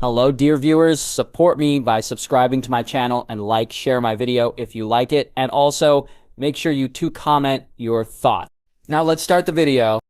Hello dear viewers, support me by subscribing to my channel and share my video if you like it, and also make sure you comment your thoughts. Now let's start the video.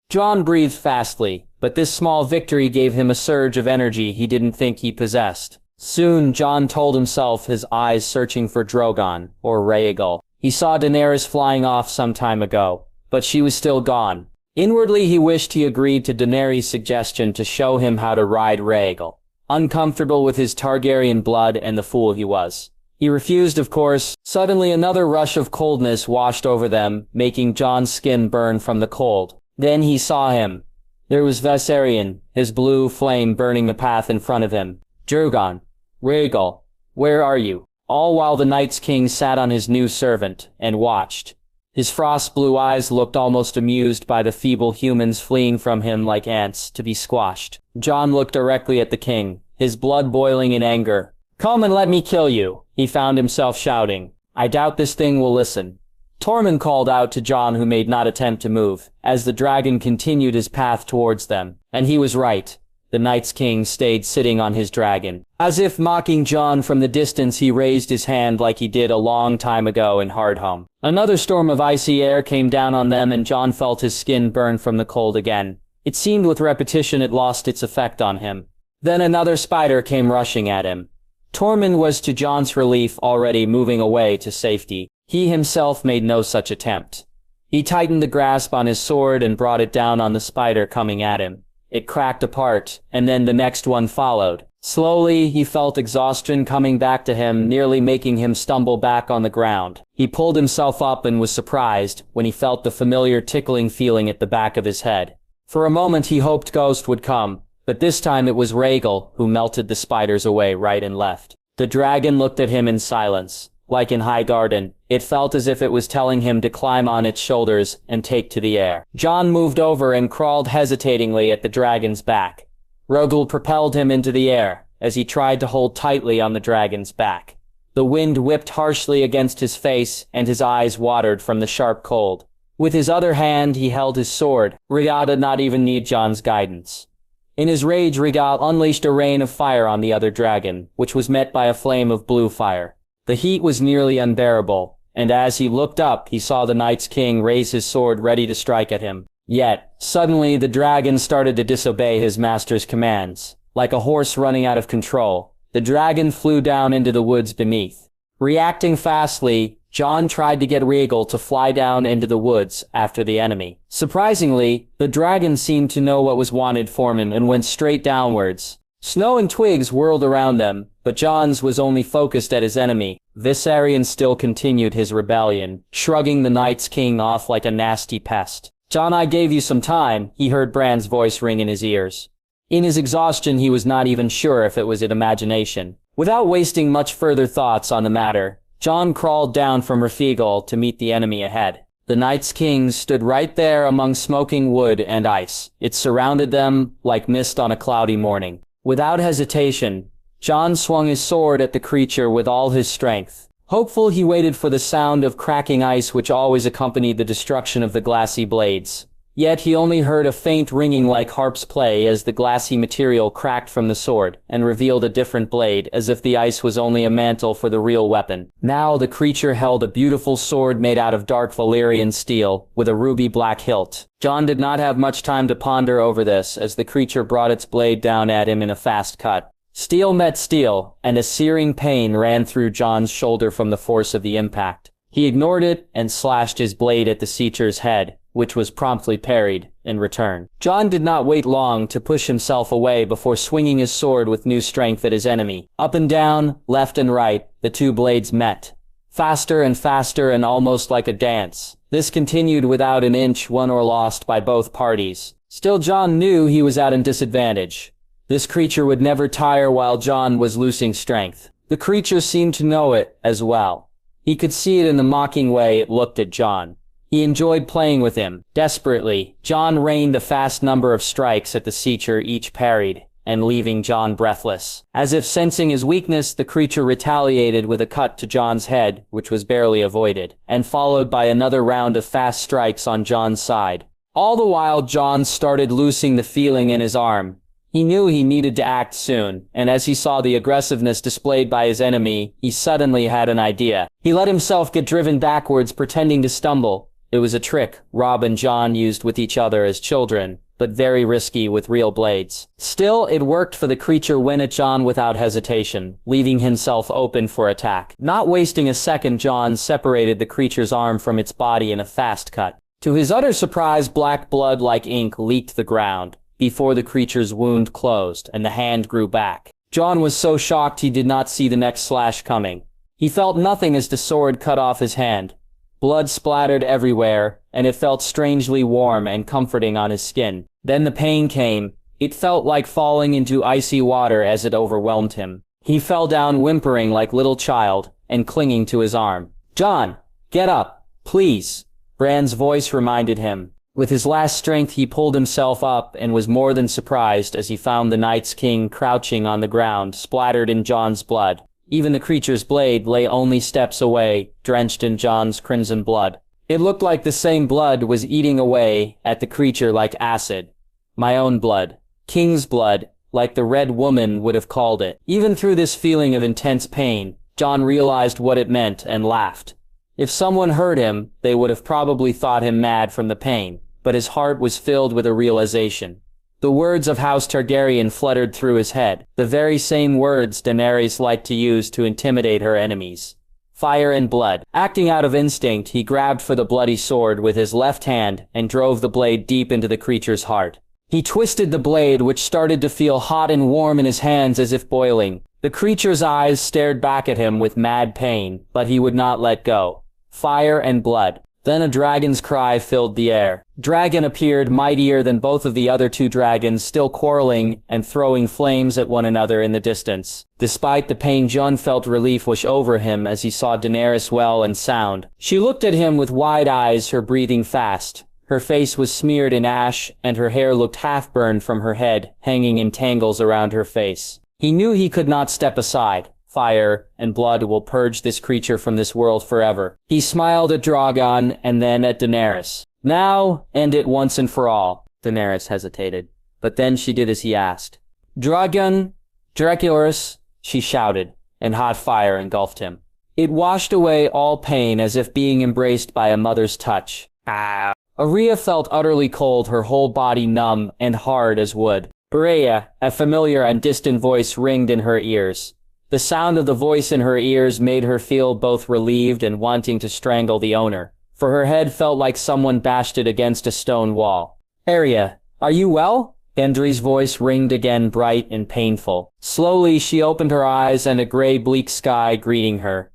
Jon breathed fastly, but this small victory gave him a surge of energy he didn't think he possessed. Soon Jon told himself, his eyes searching for Drogon, or Rhaegal. He saw Daenerys flying off some time ago, but she was still gone. Inwardly he wished he agreed to Daenerys' suggestion to show him how to ride Rhaegal. Uncomfortable with his Targaryen blood and the fool he was, he refused, of course. Suddenly another rush of coldness washed over them, making Jon's skin burn from the cold. Then he saw him. There was Viserion, his blue flame burning the path in front of him. Drogon, Rhaegal, where are you? All while the Night's King sat on his new servant and watched. His frost-blue eyes looked almost amused by the feeble humans fleeing from him like ants to be squashed. Jon looked directly at the king, his blood boiling in anger. "Come and let me kill you," he found himself shouting. "I doubt this thing will listen." Tormund called out to Jon, who made not attempt to move, as the dragon continued his path towards them. And he was right. The Night's King stayed sitting on his dragon. As if mocking Jon from the distance, he raised his hand like he did a long time ago in Hardhome. Another storm of icy air came down on them, and Jon felt his skin burn from the cold again. It seemed with repetition it lost its effect on him. Then another spider came rushing at him. Tormund was, to Jon's relief, already moving away to safety. He himself made no such attempt. He tightened the grasp on his sword and brought it down on the spider coming at him. It cracked apart, and then the next one followed. Slowly, he felt exhaustion coming back to him, nearly making him stumble back on the ground. He pulled himself up and was surprised when he felt the familiar tickling feeling at the back of his head. For a moment he hoped Ghost would come, but this time it was Rhaegal who melted the spiders away right and left. The dragon looked at him in silence. Like in Highgarden, it felt as if it was telling him to climb on its shoulders and take to the air. Jon moved over and crawled hesitatingly at the dragon's back. Rhaegal propelled him into the air, as he tried to hold tightly on the dragon's back. The wind whipped harshly against his face, and his eyes watered from the sharp cold. With his other hand he held his sword. Rhaegal did not even need Jon's guidance. In his rage, Rhaegal unleashed a rain of fire on the other dragon, which was met by a flame of blue fire. The heat was nearly unbearable, and as he looked up, he saw the Night's King raise his sword ready to strike at him. Yet, suddenly the dragon started to disobey his master's commands. Like a horse running out of control, the dragon flew down into the woods beneath. Reacting fastly, Jon tried to get Rhaegal to fly down into the woods after the enemy. Surprisingly, the dragon seemed to know what was wanted from him and went straight downwards. Snow and twigs whirled around them, but Jon's was only focused at his enemy. Viserion still continued his rebellion, shrugging the Night's King off like a nasty pest. "Jon, I gave you some time," he heard Bran's voice ring in his ears. In his exhaustion he was not even sure if it was an imagination. Without wasting much further thoughts on the matter, Jon crawled down from Rhaegal to meet the enemy ahead. The Night's King stood right there among smoking wood and ice. It surrounded them like mist on a cloudy morning. Without hesitation, Jon swung his sword at the creature with all his strength. Hopeful, he waited for the sound of cracking ice which always accompanied the destruction of the glassy blades. Yet he only heard a faint ringing like harps play as the glassy material cracked from the sword and revealed a different blade, as if the ice was only a mantle for the real weapon. Now the creature held a beautiful sword made out of dark Valyrian steel, with a ruby-black hilt. Jon did not have much time to ponder over this, as the creature brought its blade down at him in a fast cut. Steel met steel, and a searing pain ran through Jon's shoulder from the force of the impact. He ignored it and slashed his blade at the Seecher's head, which was promptly parried in return. Jon did not wait long to push himself away before swinging his sword with new strength at his enemy. Up and down, left and right, the two blades met. Faster and faster, and almost like a dance. This continued without an inch won or lost by both parties. Still, Jon knew he was at a disadvantage. This creature would never tire while Jon was losing strength. The creature seemed to know it as well. He could see it in the mocking way it looked at Jon. He enjoyed playing with him. Desperately, Jon rained a fast number of strikes at the Seecher, each parried, and leaving Jon breathless. As if sensing his weakness, the creature retaliated with a cut to Jon's head, which was barely avoided, and followed by another round of fast strikes on Jon's side. All the while Jon started loosing the feeling in his arm. He knew he needed to act soon, and as he saw the aggressiveness displayed by his enemy, he suddenly had an idea. He let himself get driven backwards, pretending to stumble. It was a trick Robb and Jon used with each other as children, but very risky with real blades. Still, it worked, for the creature went at Jon without hesitation, leaving himself open for attack. Not wasting a second, Jon separated the creature's arm from its body in a fast cut. To his utter surprise, black blood like ink leaked the ground before the creature's wound closed, and the hand grew back. Jon was so shocked he did not see the next slash coming. He felt nothing as the sword cut off his hand. Blood splattered everywhere, and it felt strangely warm and comforting on his skin. Then the pain came. It felt like falling into icy water as it overwhelmed him. He fell down whimpering like a little child, and clinging to his arm. "Jon, get up, please," Bran's voice reminded him. With his last strength he pulled himself up and was more than surprised as he found the Night's King crouching on the ground, splattered in Jon's blood. Even the creature's blade lay only steps away, drenched in Jon's crimson blood. It looked like the same blood was eating away at the creature like acid. My own blood. King's blood, like the Red Woman would have called it. Even through this feeling of intense pain, Jon realized what it meant and laughed. If someone heard him, they would have probably thought him mad from the pain, but his heart was filled with a realization. The words of House Targaryen fluttered through his head, the very same words Daenerys liked to use to intimidate her enemies. Fire and blood. Acting out of instinct, he grabbed for the bloody sword with his left hand and drove the blade deep into the creature's heart. He twisted the blade, which started to feel hot and warm in his hands as if boiling. The creature's eyes stared back at him with mad pain, but he would not let go. Fire and blood. Then a dragon's cry filled the air. Dragon appeared, mightier than both of the other two dragons, still quarreling and throwing flames at one another in the distance. Despite the pain, Jon felt relief wash over him as he saw Daenerys well and sound. She looked at him with wide eyes, her breathing fast. Her face was smeared in ash, and her hair looked half-burned from her head, hanging in tangles around her face. He knew he could not step aside. Fire and blood will purge this creature from this world forever. He smiled at Drogon and then at Daenerys. "Now, end it once and for all." Daenerys hesitated, but then she did as he asked. "Drogon, Dracarys," she shouted, and hot fire engulfed him. It washed away all pain as if being embraced by a mother's touch. Arya felt utterly cold, her whole body numb and hard as wood. "Arya," a familiar and distant voice ringed in her ears. The sound of the voice in her ears made her feel both relieved and wanting to strangle the owner, for her head felt like someone bashed it against a stone wall. "Arya, are you well?" Gendry's voice ringed again, bright and painful. Slowly she opened her eyes, and a gray bleak sky greeting her.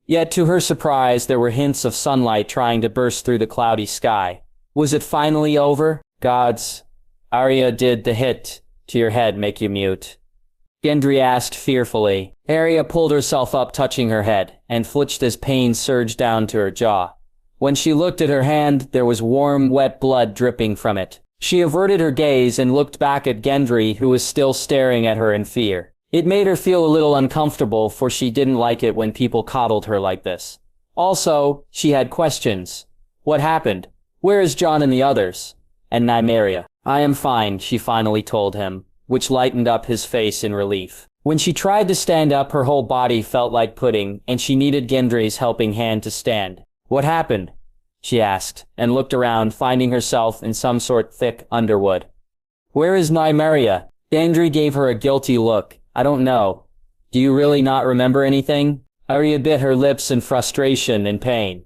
Yet to her surprise there were hints of sunlight trying to burst through the cloudy sky. Was it finally over? "Gods, Arya, did the hit to your head make you mute?" Gendry asked fearfully. Arya pulled herself up, touching her head, and flinched as pain surged down to her jaw. When she looked at her hand, there was warm, wet blood dripping from it. She averted her gaze and looked back at Gendry, who was still staring at her in fear. It made her feel a little uncomfortable, for she didn't like it when people coddled her like this. Also, she had questions. What happened? Where is Jon and the others? And Nymeria? "I am fine," she finally told him, which lightened up his face in relief. When she tried to stand up, her whole body felt like pudding, and she needed Gendry's helping hand to stand. "What happened?" she asked, and looked around, finding herself in some sort thick underwood. "Where is Nymeria?" Gendry gave her a guilty look. "I don't know. Do you really not remember anything?" Arya bit her lips in frustration and pain.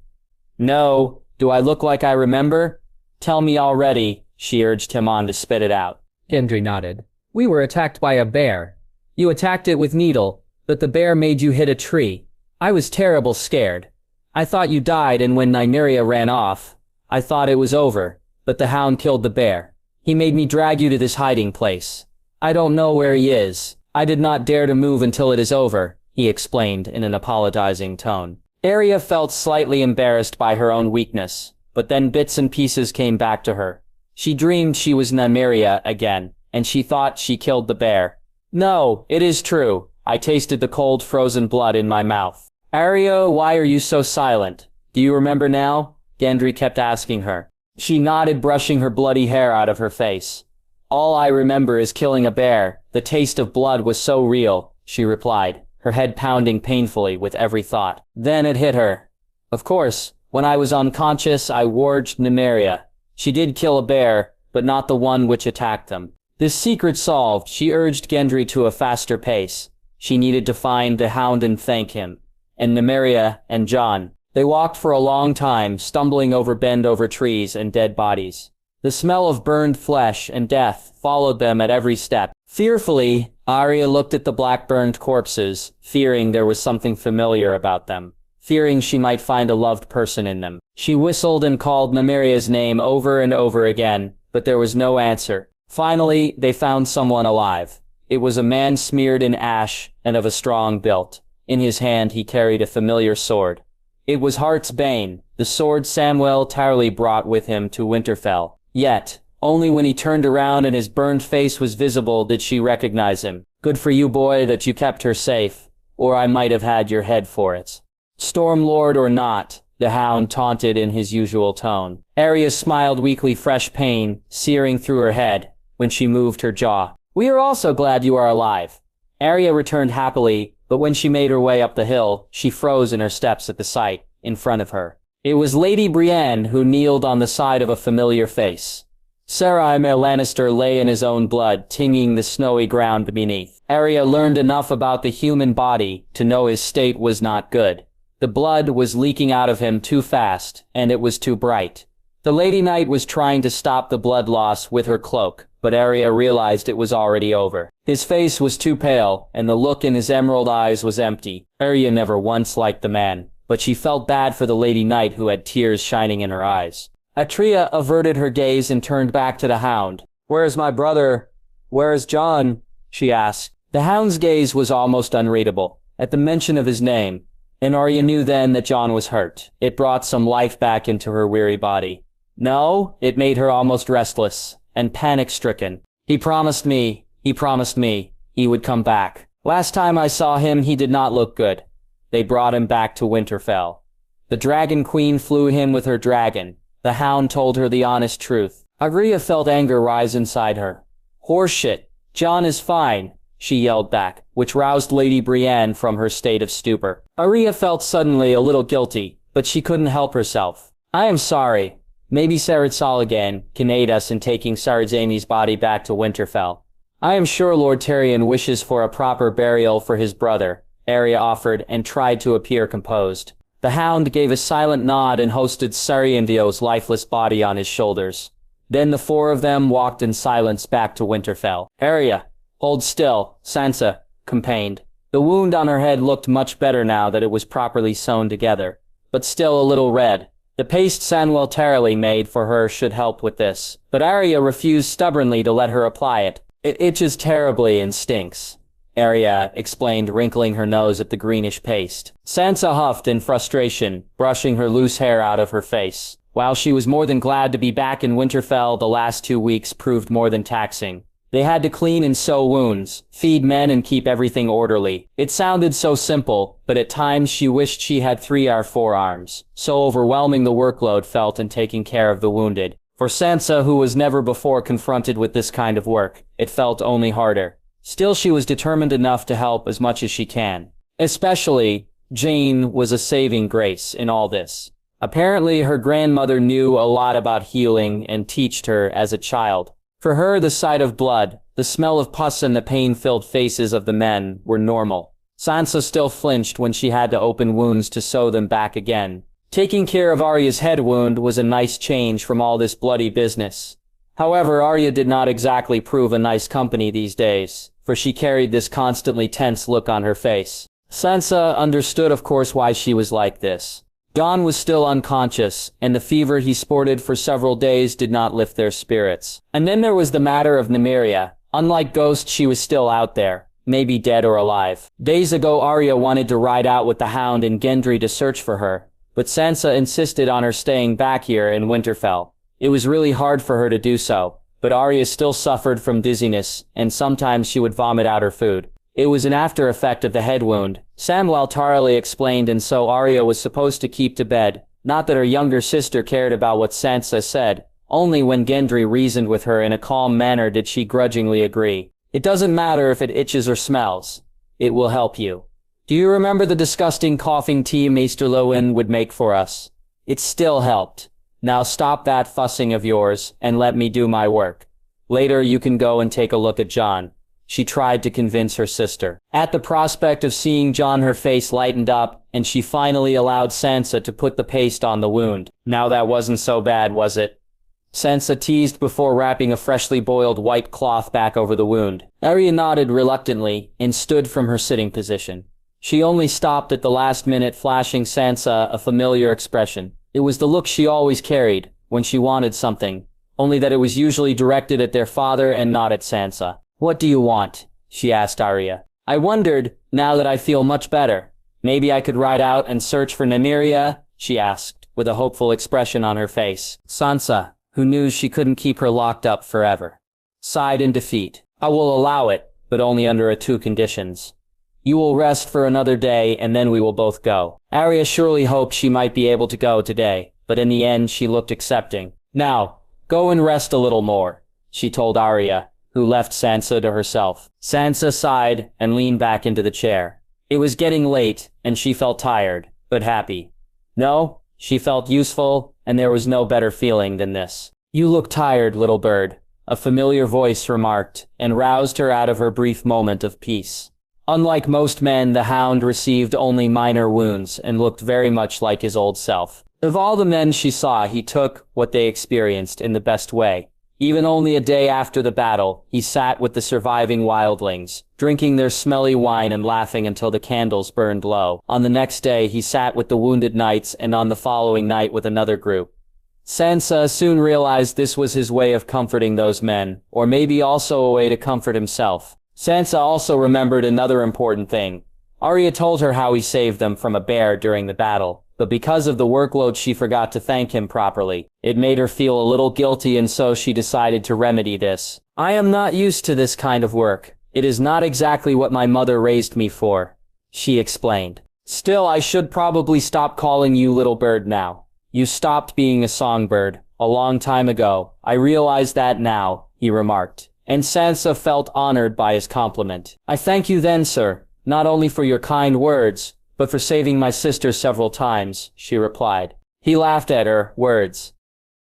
"No. Do I look like I remember?" "Tell me already," she urged him on to spit it out. Gendry nodded. "We were attacked by a bear. You attacked it with needle, but the bear made you hit a tree. I was terrible scared. I thought you died, and when Nymeria ran off, I thought it was over, but the hound killed the bear. He made me drag you to this hiding place. I don't know where he is. I did not dare to move until it is over," he explained in an apologizing tone. Arya felt slightly embarrassed by her own weakness, but then bits and pieces came back to her. She dreamed she was Nymeria again, and she thought she killed the bear. "No, it is true. I tasted the cold frozen blood in my mouth." "Arya, why are you so silent? Do you remember now?" Gendry kept asking her. She nodded, brushing her bloody hair out of her face. All I remember is killing a bear. The taste of blood was so real, she replied, her head pounding painfully with every thought. Then it hit her. Of course, when I was unconscious, I warged Nymeria. She did kill a bear, but not the one which attacked them. This secret solved, she urged Gendry to a faster pace. She needed to find the Hound and thank him. And Nymeria and Jon. They walked for a long time, stumbling over bend-over trees and dead bodies. The smell of burned flesh and death followed them at every step. Fearfully, Arya looked at the black-burned corpses, fearing there was something familiar about them, fearing she might find a loved person in them. She whistled and called Nymeria's name over and over again, but there was no answer. Finally, they found someone alive. It was a man smeared in ash and of a strong build. In his hand he carried a familiar sword. It was Heart's Bane, the sword Samwell Tarly brought with him to Winterfell. Yet, only when he turned around and his burned face was visible did she recognize him. Good for you, boy, that you kept her safe, or I might have had your head for it. Stormlord or not, the Hound taunted in his usual tone. Arya smiled weakly, fresh pain searing through her head when she moved her jaw. We are also glad you are alive. Arya returned happily, but when she made her way up the hill, she froze in her steps at the sight in front of her. It was Lady Brienne who kneeled on the side of a familiar face. Sarai Lannister lay in his own blood, tinging the snowy ground beneath. Arya learned enough about the human body to know his state was not good. The blood was leaking out of him too fast, and it was too bright. The Lady Knight was trying to stop the blood loss with her cloak, but Arya realized it was already over. His face was too pale, and the look in his emerald eyes was empty. Arya never once liked the man, but she felt bad for the Lady Knight who had tears shining in her eyes. Atreya averted her gaze and turned back to the Hound. "Where is my brother? Where is Jon?" she asked. The Hound's gaze was almost unreadable at the mention of his name, and Arya knew then that Jon was hurt. It brought some life back into her weary body. No, it made her almost restless and panic-stricken. He promised me he would come back. Last time I saw him, he did not look good. They brought him back to Winterfell. The Dragon Queen flew him with her dragon. The Hound told her the honest truth. Arya felt anger rise inside her. "Horseshit. Jon is fine," she yelled back, which roused Lady Brienne from her state of stupor. Arya felt suddenly a little guilty, but she couldn't help herself. "I am sorry. Maybe Sarad Soligan can aid us in taking Sarazami's body back to Winterfell. I am sure Lord Tyrion wishes for a proper burial for his brother," Arya offered and tried to appear composed. The Hound gave a silent nod and hosted Sariandio's lifeless body on his shoulders. Then the four of them walked in silence back to Winterfell. "Arya, hold still," Sansa complained. The wound on her head looked much better now that it was properly sewn together, but still a little red. The paste Samwell Tarly made for her should help with this, but Arya refused stubbornly to let her apply it. "It itches terribly and stinks," Arya explained, wrinkling her nose at the greenish paste. Sansa huffed in frustration, brushing her loose hair out of her face. While she was more than glad to be back in Winterfell, the last 2 weeks proved more than taxing. They had to clean and sew wounds, feed men and keep everything orderly. It sounded so simple, but at times she wished she had 3 or 4 arms. So overwhelming the workload felt in taking care of the wounded. For Sansa, who was never before confronted with this kind of work, it felt only harder. Still, she was determined enough to help as much as she can. Especially, Jane was a saving grace in all this. Apparently, her grandmother knew a lot about healing and taught her as a child. For her, the sight of blood, the smell of pus and the pain-filled faces of the men were normal. Sansa still flinched when she had to open wounds to sew them back again. Taking care of Arya's head wound was a nice change from all this bloody business. However, Arya did not exactly prove a nice company these days, for she carried this constantly tense look on her face. Sansa understood, of course, why she was like this. Jon was still unconscious, and the fever he sported for several days did not lift their spirits. And then there was the matter of Nymeria. Unlike Ghost, she was still out there, maybe dead or alive. Days ago, Arya wanted to ride out with the Hound and Gendry to search for her, but Sansa insisted on her staying back here in Winterfell. It was really hard for her to do so, but Arya still suffered from dizziness, and sometimes she would vomit out her food. It was an after effect of the head wound, Samwell Tarly explained, and so Arya was supposed to keep to bed, Not that her younger sister cared about what Sansa said. Only when Gendry reasoned with her in a calm manner did she grudgingly agree. It doesn't matter if it itches or smells. It will help you. Do you remember the disgusting coughing tea Maester Lowen would make for us? It still helped. Now stop that fussing of yours, and let me do my work. Later you can go and take a look at Jon. She tried to convince her sister. At the prospect of seeing Jon, her face lightened up, and she finally allowed Sansa to put the paste on the wound. Now that wasn't so bad, was it? Sansa teased before wrapping a freshly boiled white cloth back over the wound. Arya nodded reluctantly and stood from her sitting position. She only stopped at the last minute, flashing Sansa a familiar expression. It was the look she always carried when she wanted something, only that it was usually directed at their father and not at Sansa. What do you want? She asked Arya. I wondered, now that I feel much better. Maybe I could ride out and search for Nymeria, she asked, with a hopeful expression on her face. Sansa, who knew she couldn't keep her locked up forever, sighed in defeat. I will allow it, but only under two conditions. You will rest for another day, and then we will both go. Arya surely hoped she might be able to go today, but in the end she looked accepting. Now, go and rest a little more, she told Arya, who left Sansa to herself. Sansa sighed and leaned back into the chair. It was getting late, and she felt tired, but happy. No, she felt useful, and there was no better feeling than this. You look tired, little bird, a familiar voice remarked, and roused her out of her brief moment of peace. Unlike most men, the Hound received only minor wounds and looked very much like his old self. Of all the men she saw, he took what they experienced in the best way. Even only a day after the battle, he sat with the surviving wildlings, drinking their smelly wine and laughing until the candles burned low. On the next day, he sat with the wounded knights, and on the following night with another group. Sansa soon realized this was his way of comforting those men, or maybe also a way to comfort himself. Sansa also remembered another important thing. Arya told her how he saved them from a bear during the battle, but because of the workload she forgot to thank him properly. It made her feel a little guilty, and so she decided to remedy this. I am not used to this kind of work. It is not exactly what my mother raised me for, she explained. Still, I should probably stop calling you little bird now. You stopped being a songbird a long time ago. I realize that now, he remarked. And Sansa felt honored by his compliment. I thank you then, sir, not only for your kind words, but for saving my sister several times, she replied. He laughed at her words.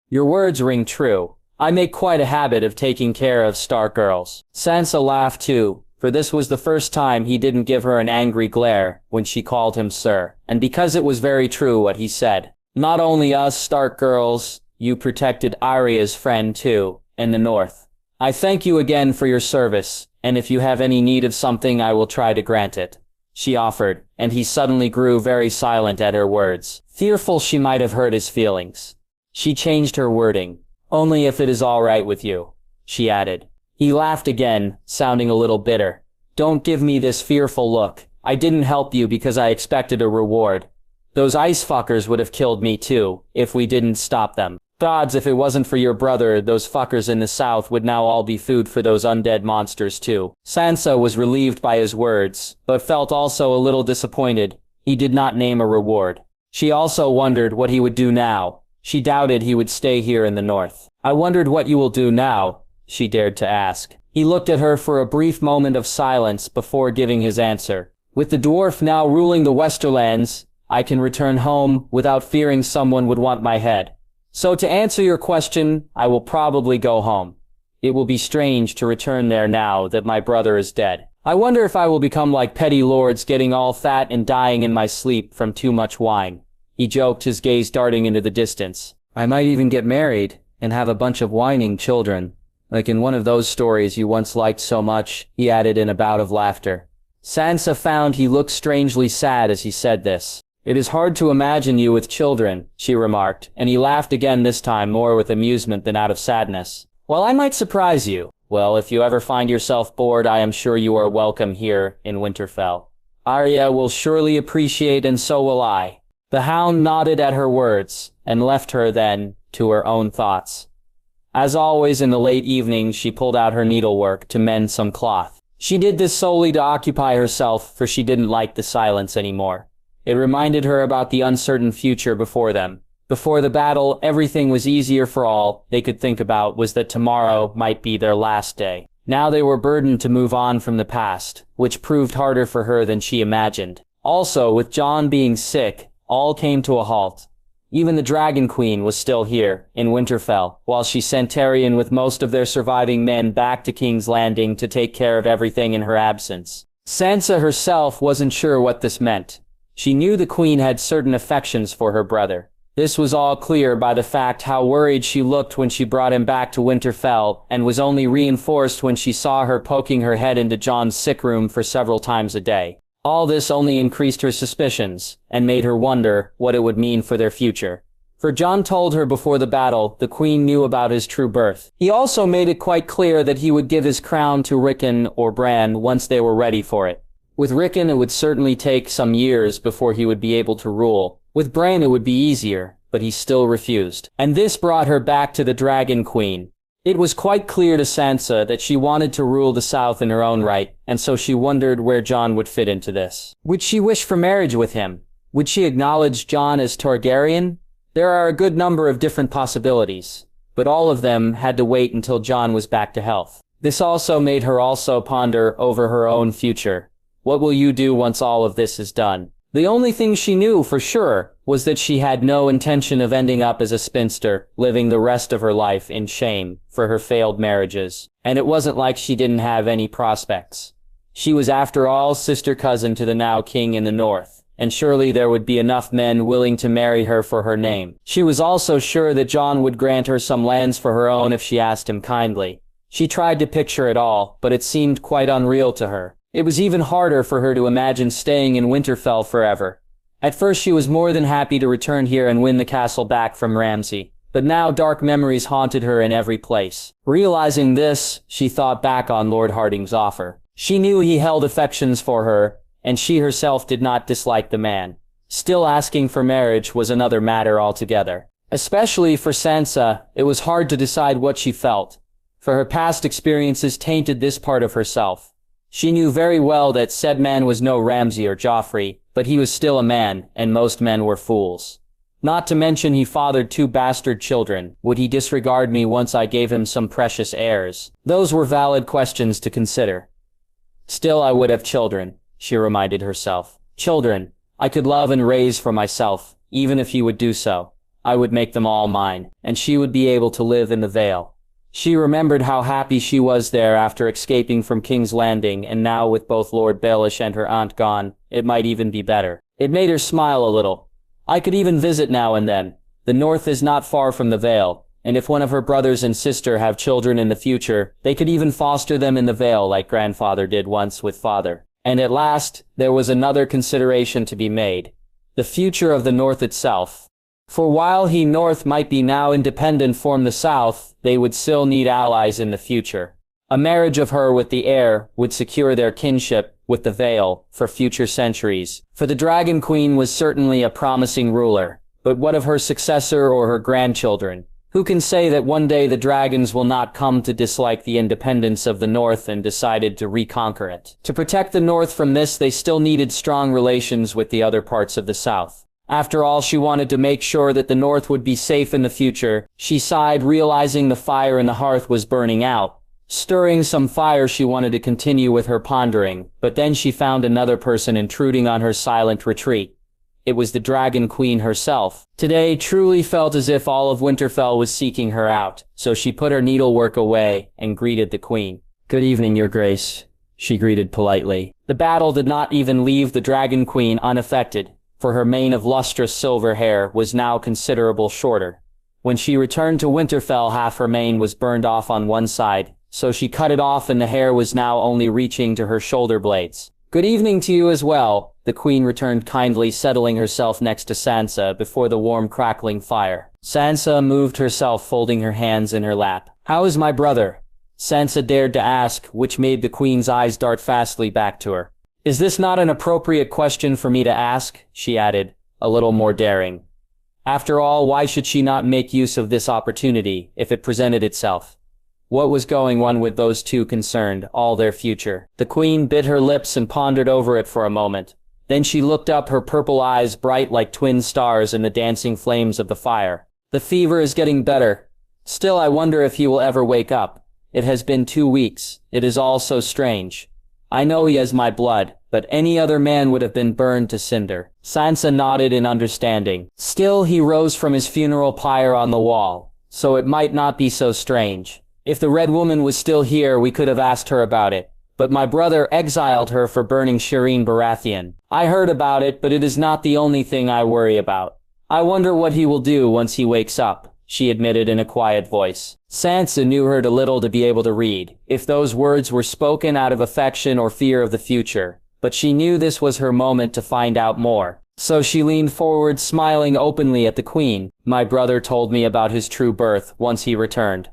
Your words ring true. I make quite a habit of taking care of Stark girls. Sansa laughed too, for this was the first time he didn't give her an angry glare when she called him sir, and because it was very true what he said. Not only us Stark girls, you protected Arya's friend too, in the north. I thank you again for your service, and if you have any need of something I will try to grant it, she offered, and he suddenly grew very silent at her words, fearful she might have hurt his feelings. She changed her wording. Only if it is all right with you, she added. He laughed again, sounding a little bitter. Don't give me this fearful look. I didn't help you because I expected a reward. Those ice fuckers would have killed me too, if we didn't stop them. Gods, if it wasn't for your brother, those fuckers in the south would now all be food for those undead monsters too. Sansa was relieved by his words, but felt also a little disappointed. He did not name a reward. She also wondered what he would do now. She doubted he would stay here in the north. I wondered what you will do now, she dared to ask. He looked at her for a brief moment of silence before giving his answer. With the dwarf now ruling the Westerlands, I can return home without fearing someone would want my head. So to answer your question, I will probably go home. It will be strange to return there now that my brother is dead. I wonder if I will become like petty lords, getting all fat and dying in my sleep from too much wine. He joked, his gaze darting into the distance. I might even get married and have a bunch of whining children, like in one of those stories you once liked so much, he added in a bout of laughter. Sansa found he looked strangely sad as he said this. It is hard to imagine you with children, she remarked, and he laughed again, this time more with amusement than out of sadness. Well, I might surprise you. Well, if you ever find yourself bored, I am sure you are welcome here in Winterfell. Arya will surely appreciate, and so will I. The Hound nodded at her words, and left her then to her own thoughts. As always in the late evening, she pulled out her needlework to mend some cloth. She did this solely to occupy herself, for she didn't like the silence anymore. It reminded her about the uncertain future before them. Before the battle, everything was easier for all they could think about was that tomorrow might be their last day. Now they were burdened to move on from the past, which proved harder for her than she imagined. Also, with Jon being sick, all came to a halt. Even the Dragon Queen was still here, in Winterfell, while she sent Tyrion with most of their surviving men back to King's Landing to take care of everything in her absence. Sansa herself wasn't sure what this meant. She knew the Queen had certain affections for her brother. This was all clear by the fact how worried she looked when she brought him back to Winterfell, and was only reinforced when she saw her poking her head into Jon's sick room for several times a day. All this only increased her suspicions, and made her wonder what it would mean for their future. For Jon told her before the battle the Queen knew about his true birth. He also made it quite clear that he would give his crown to Rickon or Bran once they were ready for it. With Rickon it would certainly take some years before he would be able to rule. With Bran it would be easier, but he still refused. And this brought her back to the Dragon Queen. It was quite clear to Sansa that she wanted to rule the South in her own right, and so she wondered where Jon would fit into this. Would she wish for marriage with him? Would she acknowledge Jon as Targaryen? There are a good number of different possibilities, but all of them had to wait until Jon was back to health. This also made her ponder over her own future. What will you do once all of this is done? The only thing she knew for sure was that she had no intention of ending up as a spinster, living the rest of her life in shame for her failed marriages. And it wasn't like she didn't have any prospects. She was after all sister cousin to the now king in the north, and surely there would be enough men willing to marry her for her name. She was also sure that Jon would grant her some lands for her own if she asked him kindly. She tried to picture it all, but it seemed quite unreal to her. It was even harder for her to imagine staying in Winterfell forever. At first she was more than happy to return here and win the castle back from Ramsay, but now dark memories haunted her in every place. Realizing this, she thought back on Lord Hardyng's offer. She knew he held affections for her, and she herself did not dislike the man. Still, asking for marriage was another matter altogether. Especially for Sansa, it was hard to decide what she felt, for her past experiences tainted this part of herself. She knew very well that said man was no Ramsay or Joffrey, but he was still a man, and most men were fools. Not to mention he fathered 2 bastard children. Would he disregard me once I gave him some precious heirs? Those were valid questions to consider. Still, I would have children, she reminded herself. Children I could love and raise for myself, even if he would do so. I would make them all mine, and she would be able to live in the Vale. She remembered how happy she was there after escaping from King's Landing, and now with both Lord Baelish and her aunt gone, it might even be better. It made her smile a little. I could even visit now and then. The north is not far from the Vale, and if one of her brothers and sister have children in the future, they could even foster them in the Vale like grandfather did once with father. And at last, there was another consideration to be made. The future of the north itself. For while he north might be now independent from the south, they would still need allies in the future. A marriage of her with the heir would secure their kinship with the Vale for future centuries. For the Dragon Queen was certainly a promising ruler. But what of her successor or her grandchildren? Who can say that one day the dragons will not come to dislike the independence of the North and decided to reconquer it? To protect the North from this, they still needed strong relations with the other parts of the South. After all, she wanted to make sure that the North would be safe in the future. She sighed, realizing the fire in the hearth was burning out. Stirring some fire, she wanted to continue with her pondering, but then she found another person intruding on her silent retreat. It was the Dragon Queen herself. Today truly felt as if all of Winterfell was seeking her out, so she put her needlework away and greeted the Queen. "Good evening, Your Grace," she greeted politely. The battle did not even leave the Dragon Queen unaffected, for her mane of lustrous silver hair was now considerable shorter. When she returned to Winterfell, half her mane was burned off on one side, so she cut it off and the hair was now only reaching to her shoulder blades. "Good evening to you as well," the Queen returned kindly, settling herself next to Sansa before the warm crackling fire. Sansa moved herself, folding her hands in her lap. "How is my brother?" Sansa dared to ask, which made the Queen's eyes dart fastly back to her. "Is this not an appropriate question for me to ask?" she added, a little more daring. After all, why should she not make use of this opportunity if it presented itself? What was going on with those two concerned all their future? The Queen bit her lips and pondered over it for a moment. Then she looked up, her purple eyes bright like twin stars in the dancing flames of the fire. The fever is getting better. Still, I wonder if he will ever wake up. It has been 2 weeks. It is all so strange. I know he has my blood, but any other man would have been burned to cinder. Sansa nodded in understanding. Still, he rose from his funeral pyre on the wall, so it might not be so strange. If the Red Woman was still here, we could have asked her about it. But my brother exiled her for burning Shireen Baratheon. I heard about it, but it is not the only thing I worry about. I wonder what he will do once he wakes up, she admitted in a quiet voice. Sansa knew her too little to be able to read if those words were spoken out of affection or fear of the future, but she knew this was her moment to find out more. So she leaned forward, smiling openly at the Queen. My brother told me about his true birth once he returned.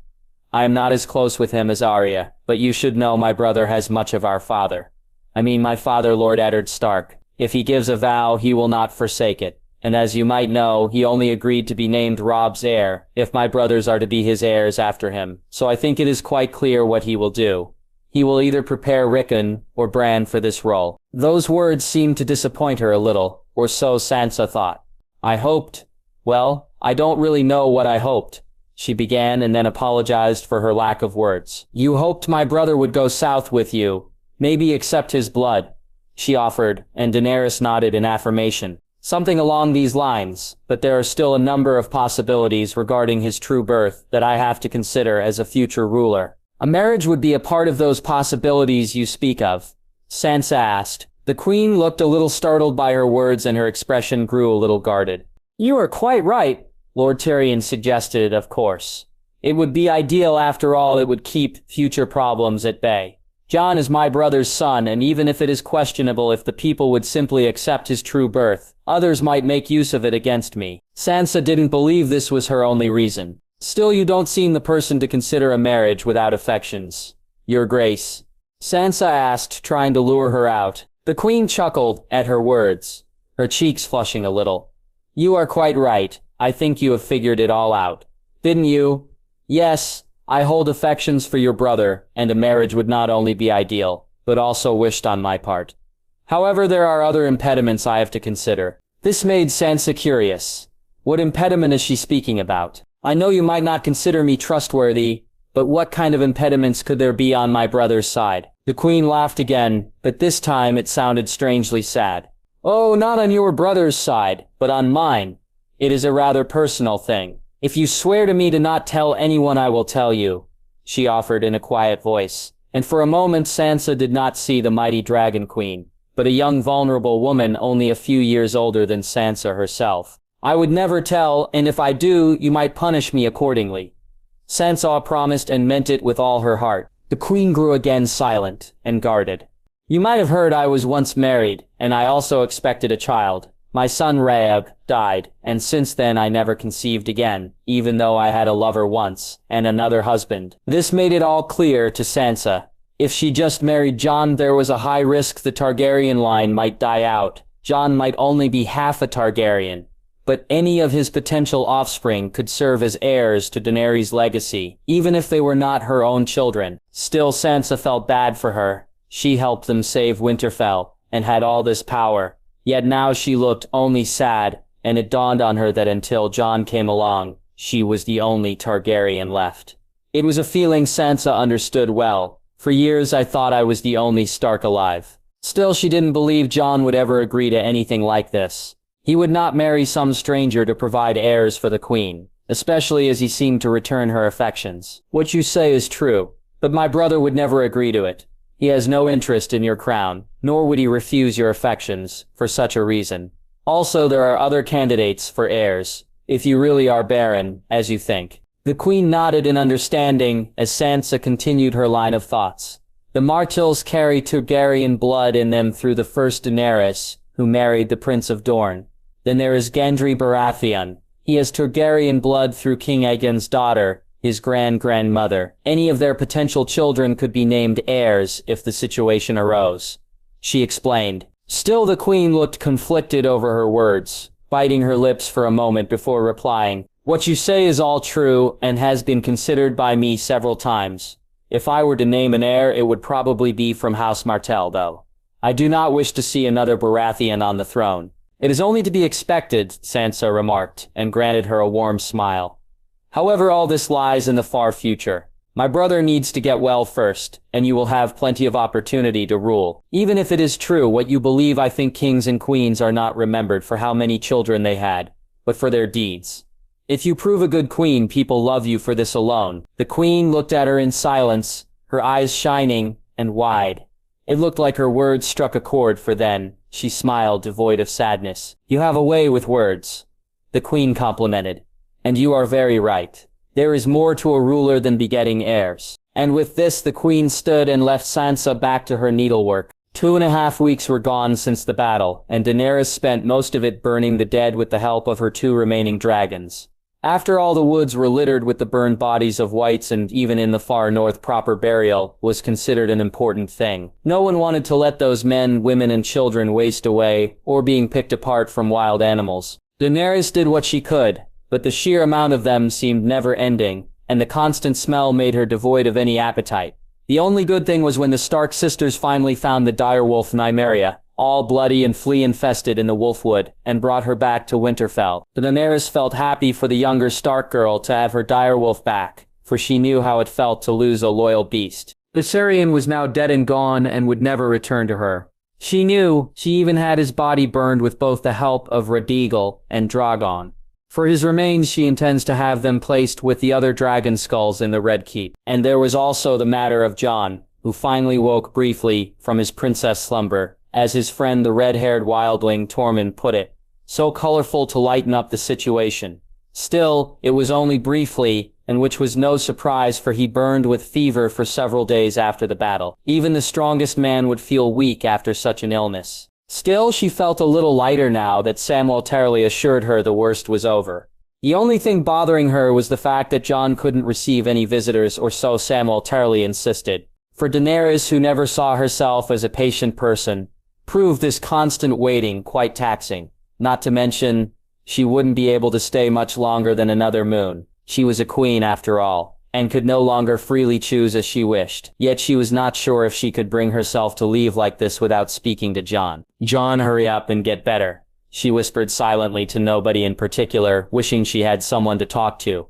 I am not as close with him as Arya, but you should know my brother has much of our father. I mean my father, Lord Eddard Stark. If he gives a vow, he will not forsake it. And as you might know, he only agreed to be named Robb's heir, if my brothers are to be his heirs after him. So I think it is quite clear what he will do. He will either prepare Rickon or Bran for this role. Those words seemed to disappoint her a little, or so Sansa thought. I hoped. Well, I don't really know what I hoped. She began and then apologized for her lack of words. You hoped my brother would go south with you, maybe accept his blood, she offered, and Daenerys nodded in affirmation. Something along these lines, but there are still a number of possibilities regarding his true birth that I have to consider as a future ruler. A marriage would be a part of those possibilities you speak of, Sansa asked. The Queen looked a little startled by her words and her expression grew a little guarded. You are quite right, Lord Tyrion suggested, of course. It would be ideal after all, it would keep future problems at bay. Jon is my brother's son, and even if it is questionable if the people would simply accept his true birth, others might make use of it against me. Sansa didn't believe this was her only reason. Still, you don't seem the person to consider a marriage without affections, Your Grace. Sansa asked, trying to lure her out. The Queen chuckled at her words, her cheeks flushing a little. You are quite right. I think you have figured it all out. Didn't you? Yes, I hold affections for your brother, and a marriage would not only be ideal, but also wished on my part. However, there are other impediments I have to consider. This made Sansa curious. What impediment is she speaking about? I know you might not consider me trustworthy, but what kind of impediments could there be on my brother's side? The Queen laughed again, but this time it sounded strangely sad. Oh, not on your brother's side, but on mine. It is a rather personal thing. If you swear to me to not tell anyone, I will tell you, she offered in a quiet voice. And for a moment Sansa did not see the mighty Dragon Queen, but a young vulnerable woman only a few years older than Sansa herself. I would never tell, and if I do, you might punish me accordingly. Sansa promised and meant it with all her heart. The Queen grew again silent and guarded. You might have heard I was once married, and I also expected a child. My son Raeb died, and since then I never conceived again, even though I had a lover once, and another husband. This made it all clear to Sansa. If she just married Jon, there was a high risk the Targaryen line might die out. Jon might only be half a Targaryen, but any of his potential offspring could serve as heirs to Daenerys' legacy, even if they were not her own children. Still, Sansa felt bad for her. She helped them save Winterfell, and had all this power. Yet now she looked only sad, and it dawned on her that until Jon came along, she was the only Targaryen left. It was a feeling Sansa understood well. For years I thought I was the only Stark alive. Still, she didn't believe Jon would ever agree to anything like this. He would not marry some stranger to provide heirs for the Queen, especially as he seemed to return her affections. What you say is true, but my brother would never agree to it. He has no interest in your crown, nor would he refuse your affections for such a reason. Also, there are other candidates for heirs, if you really are barren, as you think. The Queen nodded in understanding as Sansa continued her line of thoughts. The Martells carry Targaryen blood in them through the first Daenerys, who married the Prince of Dorne. Then there is Gendry Baratheon. He has Targaryen blood through King Aegon's daughter, his grandmother. Any of their potential children could be named heirs if the situation arose, she explained. Still, the Queen looked conflicted over her words, biting her lips for a moment before replying. What you say is all true and has been considered by me several times. If I were to name an heir, it would probably be from House Martell, though. I do not wish to see another Baratheon on the throne. It is only to be expected, Sansa remarked, and granted her a warm smile. However, all this lies in the far future. My brother needs to get well first, and you will have plenty of opportunity to rule. Even if it is true what you believe, I think kings and queens are not remembered for how many children they had, but for their deeds. If you prove a good queen, people love you for this alone. The queen looked at her in silence, her eyes shining and wide. It looked like her words struck a chord, for then she smiled, devoid of sadness. You have a way with words, the queen complimented. And you are very right. There is more to a ruler than begetting heirs. And with this the queen stood and left Sansa back to her needlework. 2.5 weeks were gone since the battle, and Daenerys spent most of it burning the dead with the help of her 2 remaining dragons. After all, the woods were littered with the burned bodies of whites, and even in the far north proper burial was considered an important thing. No one wanted to let those men, women and children waste away, or being picked apart from wild animals. Daenerys did what she could, but the sheer amount of them seemed never-ending, and the constant smell made her devoid of any appetite. The only good thing was when the Stark sisters finally found the direwolf Nymeria, all bloody and flea-infested in the Wolfwood, and brought her back to Winterfell. Daenerys felt happy for the younger Stark girl to have her direwolf back, for she knew how it felt to lose a loyal beast. Viserion was now dead and gone and would never return to her. She knew she even had his body burned with both the help of Rhaegal and Drogon. For his remains, she intends to have them placed with the other dragon skulls in the Red Keep. And there was also the matter of Jon, who finally woke briefly from his princess slumber, as his friend the red-haired wildling Tormund put it, so colorful to lighten up the situation. Still, it was only briefly, and which was no surprise, for he burned with fever for several days after the battle. Even the strongest man would feel weak after such an illness. Still, she felt a little lighter now that Samwell Tarly assured her the worst was over. The only thing bothering her was the fact that Jon couldn't receive any visitors, or so Samwell Tarly insisted. For Daenerys, who never saw herself as a patient person, proved this constant waiting quite taxing. Not to mention, she wouldn't be able to stay much longer than another moon. She was a queen after all, and could no longer freely choose as she wished. Yet she was not sure if she could bring herself to leave like this without speaking to Jon. "Jon, hurry up and get better," she whispered silently to nobody in particular, wishing she had someone to talk to.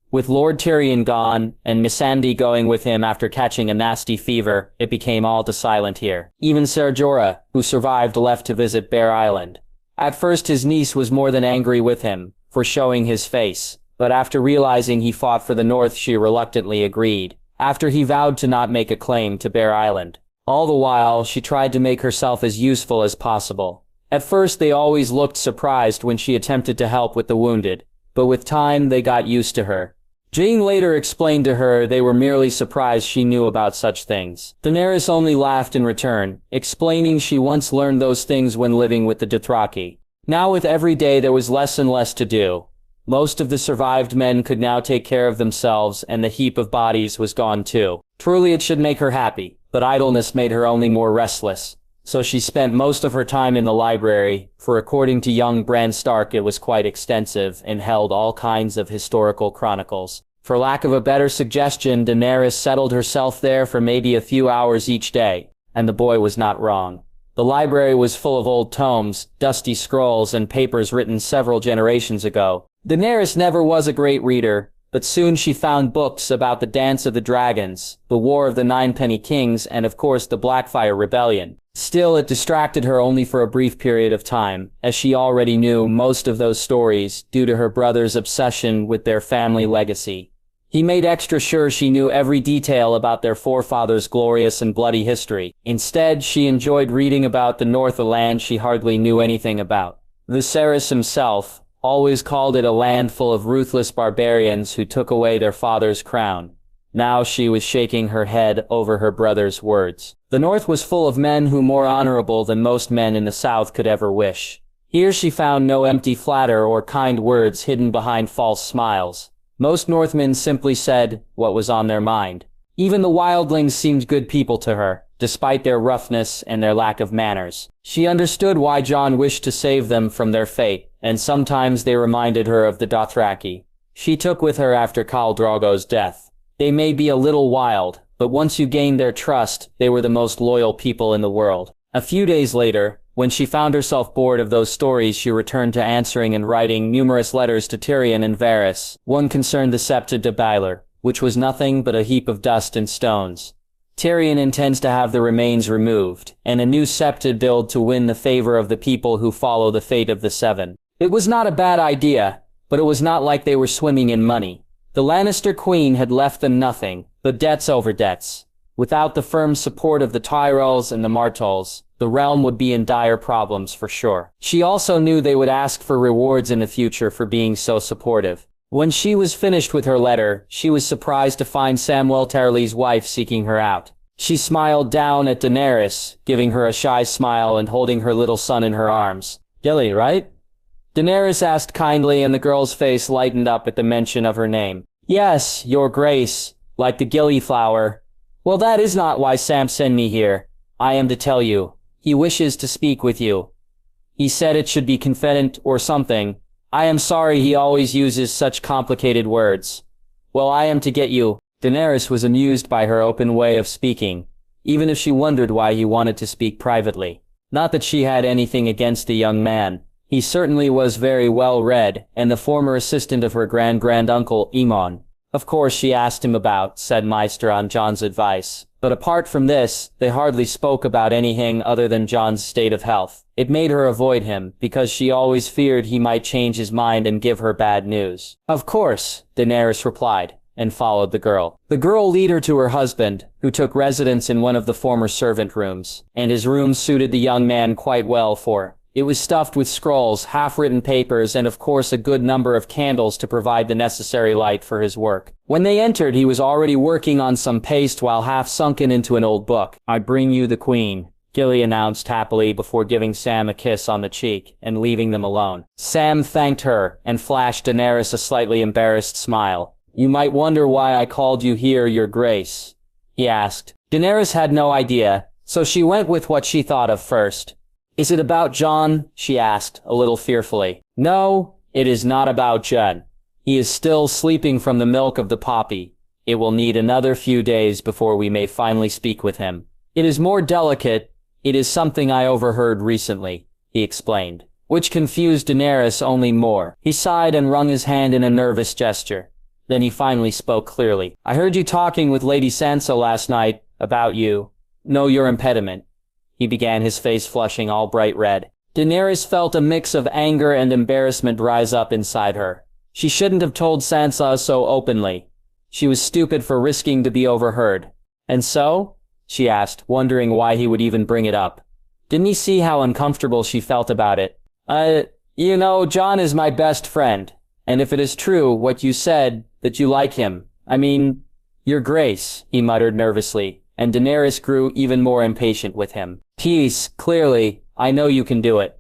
With Lord Tyrion gone, and Missandei going with him after catching a nasty fever, it became all too silent here. Even Ser Jorah, who survived, left to visit Bear Island. At first his niece was more than angry with him for showing his face, but after realizing he fought for the North, she reluctantly agreed, after he vowed to not make a claim to Bear Island. All the while, she tried to make herself as useful as possible. At first they always looked surprised when she attempted to help with the wounded, but with time they got used to her. Jane later explained to her they were merely surprised she knew about such things. Daenerys only laughed in return, explaining she once learned those things when living with the Dothraki. Now with every day there was less and less to do. Most of the survived men could now take care of themselves, and the heap of bodies was gone too. Truly it should make her happy, but idleness made her only more restless. So she spent most of her time in the library, for according to young Bran Stark it was quite extensive and held all kinds of historical chronicles. For lack of a better suggestion, Daenerys settled herself there for maybe a few hours each day, and the boy was not wrong. The library was full of old tomes, dusty scrolls, and papers written several generations ago. Daenerys never was a great reader, but soon she found books about the Dance of the Dragons, the War of the Ninepenny Kings, and of course the Blackfyre Rebellion. Still, it distracted her only for a brief period of time, as she already knew most of those stories due to her brother's obsession with their family legacy. He made extra sure she knew every detail about their forefathers' glorious and bloody history. Instead, she enjoyed reading about the North, a land she hardly knew anything about. Viserys himself always called it a land full of ruthless barbarians who took away their father's crown. Now she was shaking her head over her brother's words. The North was full of men who more honorable than most men in the South could ever wish. Here she found no empty flatter or kind words hidden behind false smiles. Most Northmen simply said what was on their mind. Even the wildlings seemed good people to her, despite their roughness and their lack of manners. She understood why Jon wished to save them from their fate, and sometimes they reminded her of the Dothraki she took with her after Khal Drogo's death. They may be a little wild, but once you gained their trust, they were the most loyal people in the world. A few days later, when she found herself bored of those stories, she returned to answering and writing numerous letters to Tyrion and Varys. One concerned the Septa de Baelor, which was nothing but a heap of dust and stones. Tyrion intends to have the remains removed, and a new septa built to win the favor of the people who follow the fate of the Seven. It was not a bad idea, but it was not like they were swimming in money. The Lannister queen had left them nothing, but debts over debts. Without the firm support of the Tyrells and the Martells, the realm would be in dire problems for sure. She also knew they would ask for rewards in the future for being so supportive. When she was finished with her letter, she was surprised to find Samwell Tarly's wife seeking her out. She smiled down at Daenerys, giving her a shy smile and holding her little son in her arms. "Gilly, right?" Daenerys asked kindly, and the girl's face lightened up at the mention of her name. "Yes, your grace, like the gilly flower." "Well, that is not why Sam sent me here. I am to tell you. He wishes to speak with you. He said it should be confident or something. I am sorry he always uses such complicated words. Well, I am to get you." Daenerys was amused by her open way of speaking, even if she wondered why he wanted to speak privately. Not that she had anything against the young man. He certainly was very well read, and the former assistant of her grand-granduncle, Aemon. Of course she asked him about, said Maester, on Jon's advice. But apart from this, they hardly spoke about anything other than Jon's state of health. It made her avoid him, because she always feared he might change his mind and give her bad news. "Of course," Daenerys replied, and followed the girl. The girl led her to her husband, who took residence in one of the former servant rooms, and his room suited the young man quite well, for it was stuffed with scrolls, half-written papers, and of course a good number of candles to provide the necessary light for his work. When they entered, he was already working on some paste while half sunken into an old book. "I bring you the queen," Gilly announced happily before giving Sam a kiss on the cheek and leaving them alone. Sam thanked her and flashed Daenerys a slightly embarrassed smile. "You might wonder why I called you here, your grace," he asked. Daenerys had no idea, so she went with what she thought of first. "Is it about Jon?" she asked, a little fearfully. "No, it is not about Jon. He is still sleeping from the milk of the poppy. It will need another few days before we may finally speak with him. It is more delicate. It is something I overheard recently," he explained, which confused Daenerys only more. He sighed and wrung his hand in a nervous gesture. Then he finally spoke clearly. "I heard you talking with Lady Sansa last night about you. Know your impediment," he began, his face flushing all bright red. Daenerys felt a mix of anger and embarrassment rise up inside her. She shouldn't have told Sansa so openly. She was stupid for risking to be overheard. "And so?" she asked, wondering why he would even bring it up. Didn't he see how uncomfortable she felt about it? You know, Jon is my best friend. And if it is true, what you said, that you like him, I mean, your grace," he muttered nervously, and Daenerys grew even more impatient with him. "Peace, clearly, I know you can do it.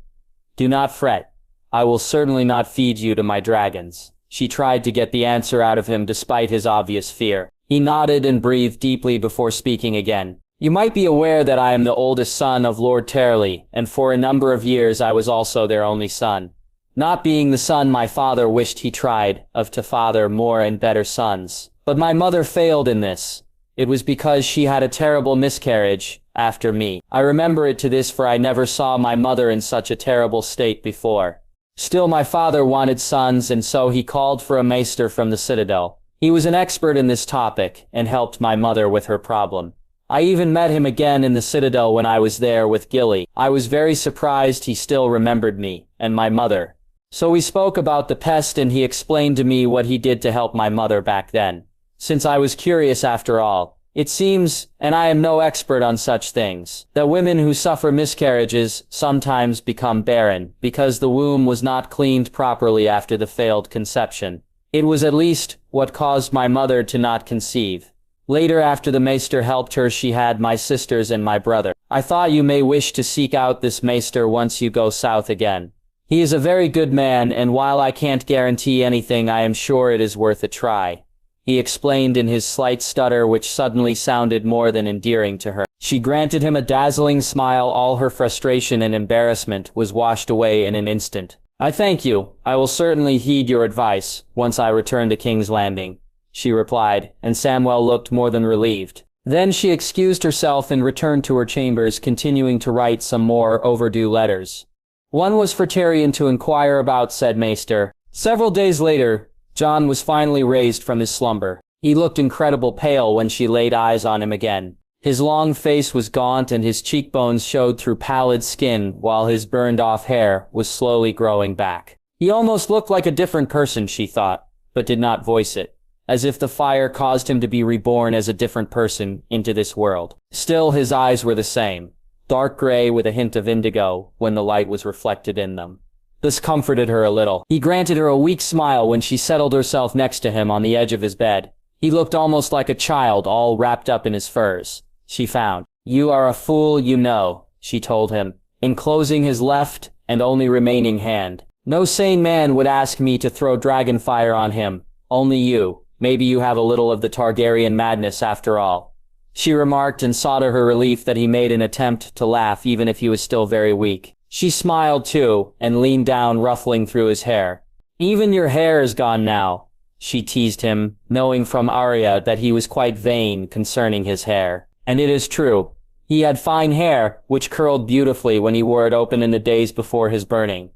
Do not fret. I will certainly not feed you to my dragons." She tried to get the answer out of him despite his obvious fear. He nodded and breathed deeply before speaking again. "You might be aware that I am the oldest son of Lord Tarly, and for a number of years I was also their only son. Not being the son my father wished, he tried to father more and better sons. But my mother failed in this. It was because she had a terrible miscarriage after me. I remember it to this, for I never saw my mother in such a terrible state before. Still, my father wanted sons, and so he called for a maester from the citadel. He was an expert in this topic, and helped my mother with her problem. I even met him again in the citadel when I was there with Gilly. I was very surprised he still remembered me, and my mother. So we spoke about the pest, and he explained to me what he did to help my mother back then. Since I was curious after all, it seems, and I am no expert on such things, that women who suffer miscarriages sometimes become barren, because the womb was not cleaned properly after the failed conception. It was at least what caused my mother to not conceive. Later, after the maester helped her, she had my sisters and my brother. I thought you may wish to seek out this maester once you go south again. He is a very good man, and while I can't guarantee anything, I am sure it is worth a try," he explained in his slight stutter, which suddenly sounded more than endearing to her. She granted him a dazzling smile. All her frustration and embarrassment was washed away in an instant. "I thank you. I will certainly heed your advice, once I return to King's Landing," she replied, and Samwell looked more than relieved. Then she excused herself and returned to her chambers, continuing to write some more overdue letters. One was for Tyrion to inquire about said maester. Several days later, Jon was finally raised from his slumber. He looked incredibly pale when she laid eyes on him again. His long face was gaunt and his cheekbones showed through pallid skin while his burned-off hair was slowly growing back. He almost looked like a different person, she thought, but did not voice it, as if the fire caused him to be reborn as a different person into this world. Still, his eyes were the same, dark gray with a hint of indigo when the light was reflected in them. This comforted her a little. He granted her a weak smile when she settled herself next to him on the edge of his bed. He looked almost like a child, all wrapped up in his furs. She found. "You are a fool, you know," she told him, enclosing his left and only remaining hand. "No sane man would ask me to throw dragon fire on him. Only you. Maybe you have a little of the Targaryen madness after all," she remarked, and saw to her relief that he made an attempt to laugh even if he was still very weak. She smiled too, and leaned down, ruffling through his hair. "Even your hair is gone now," she teased him, knowing from Arya that he was quite vain concerning his hair. And it is true. He had fine hair, which curled beautifully when he wore it open in the days before his burning.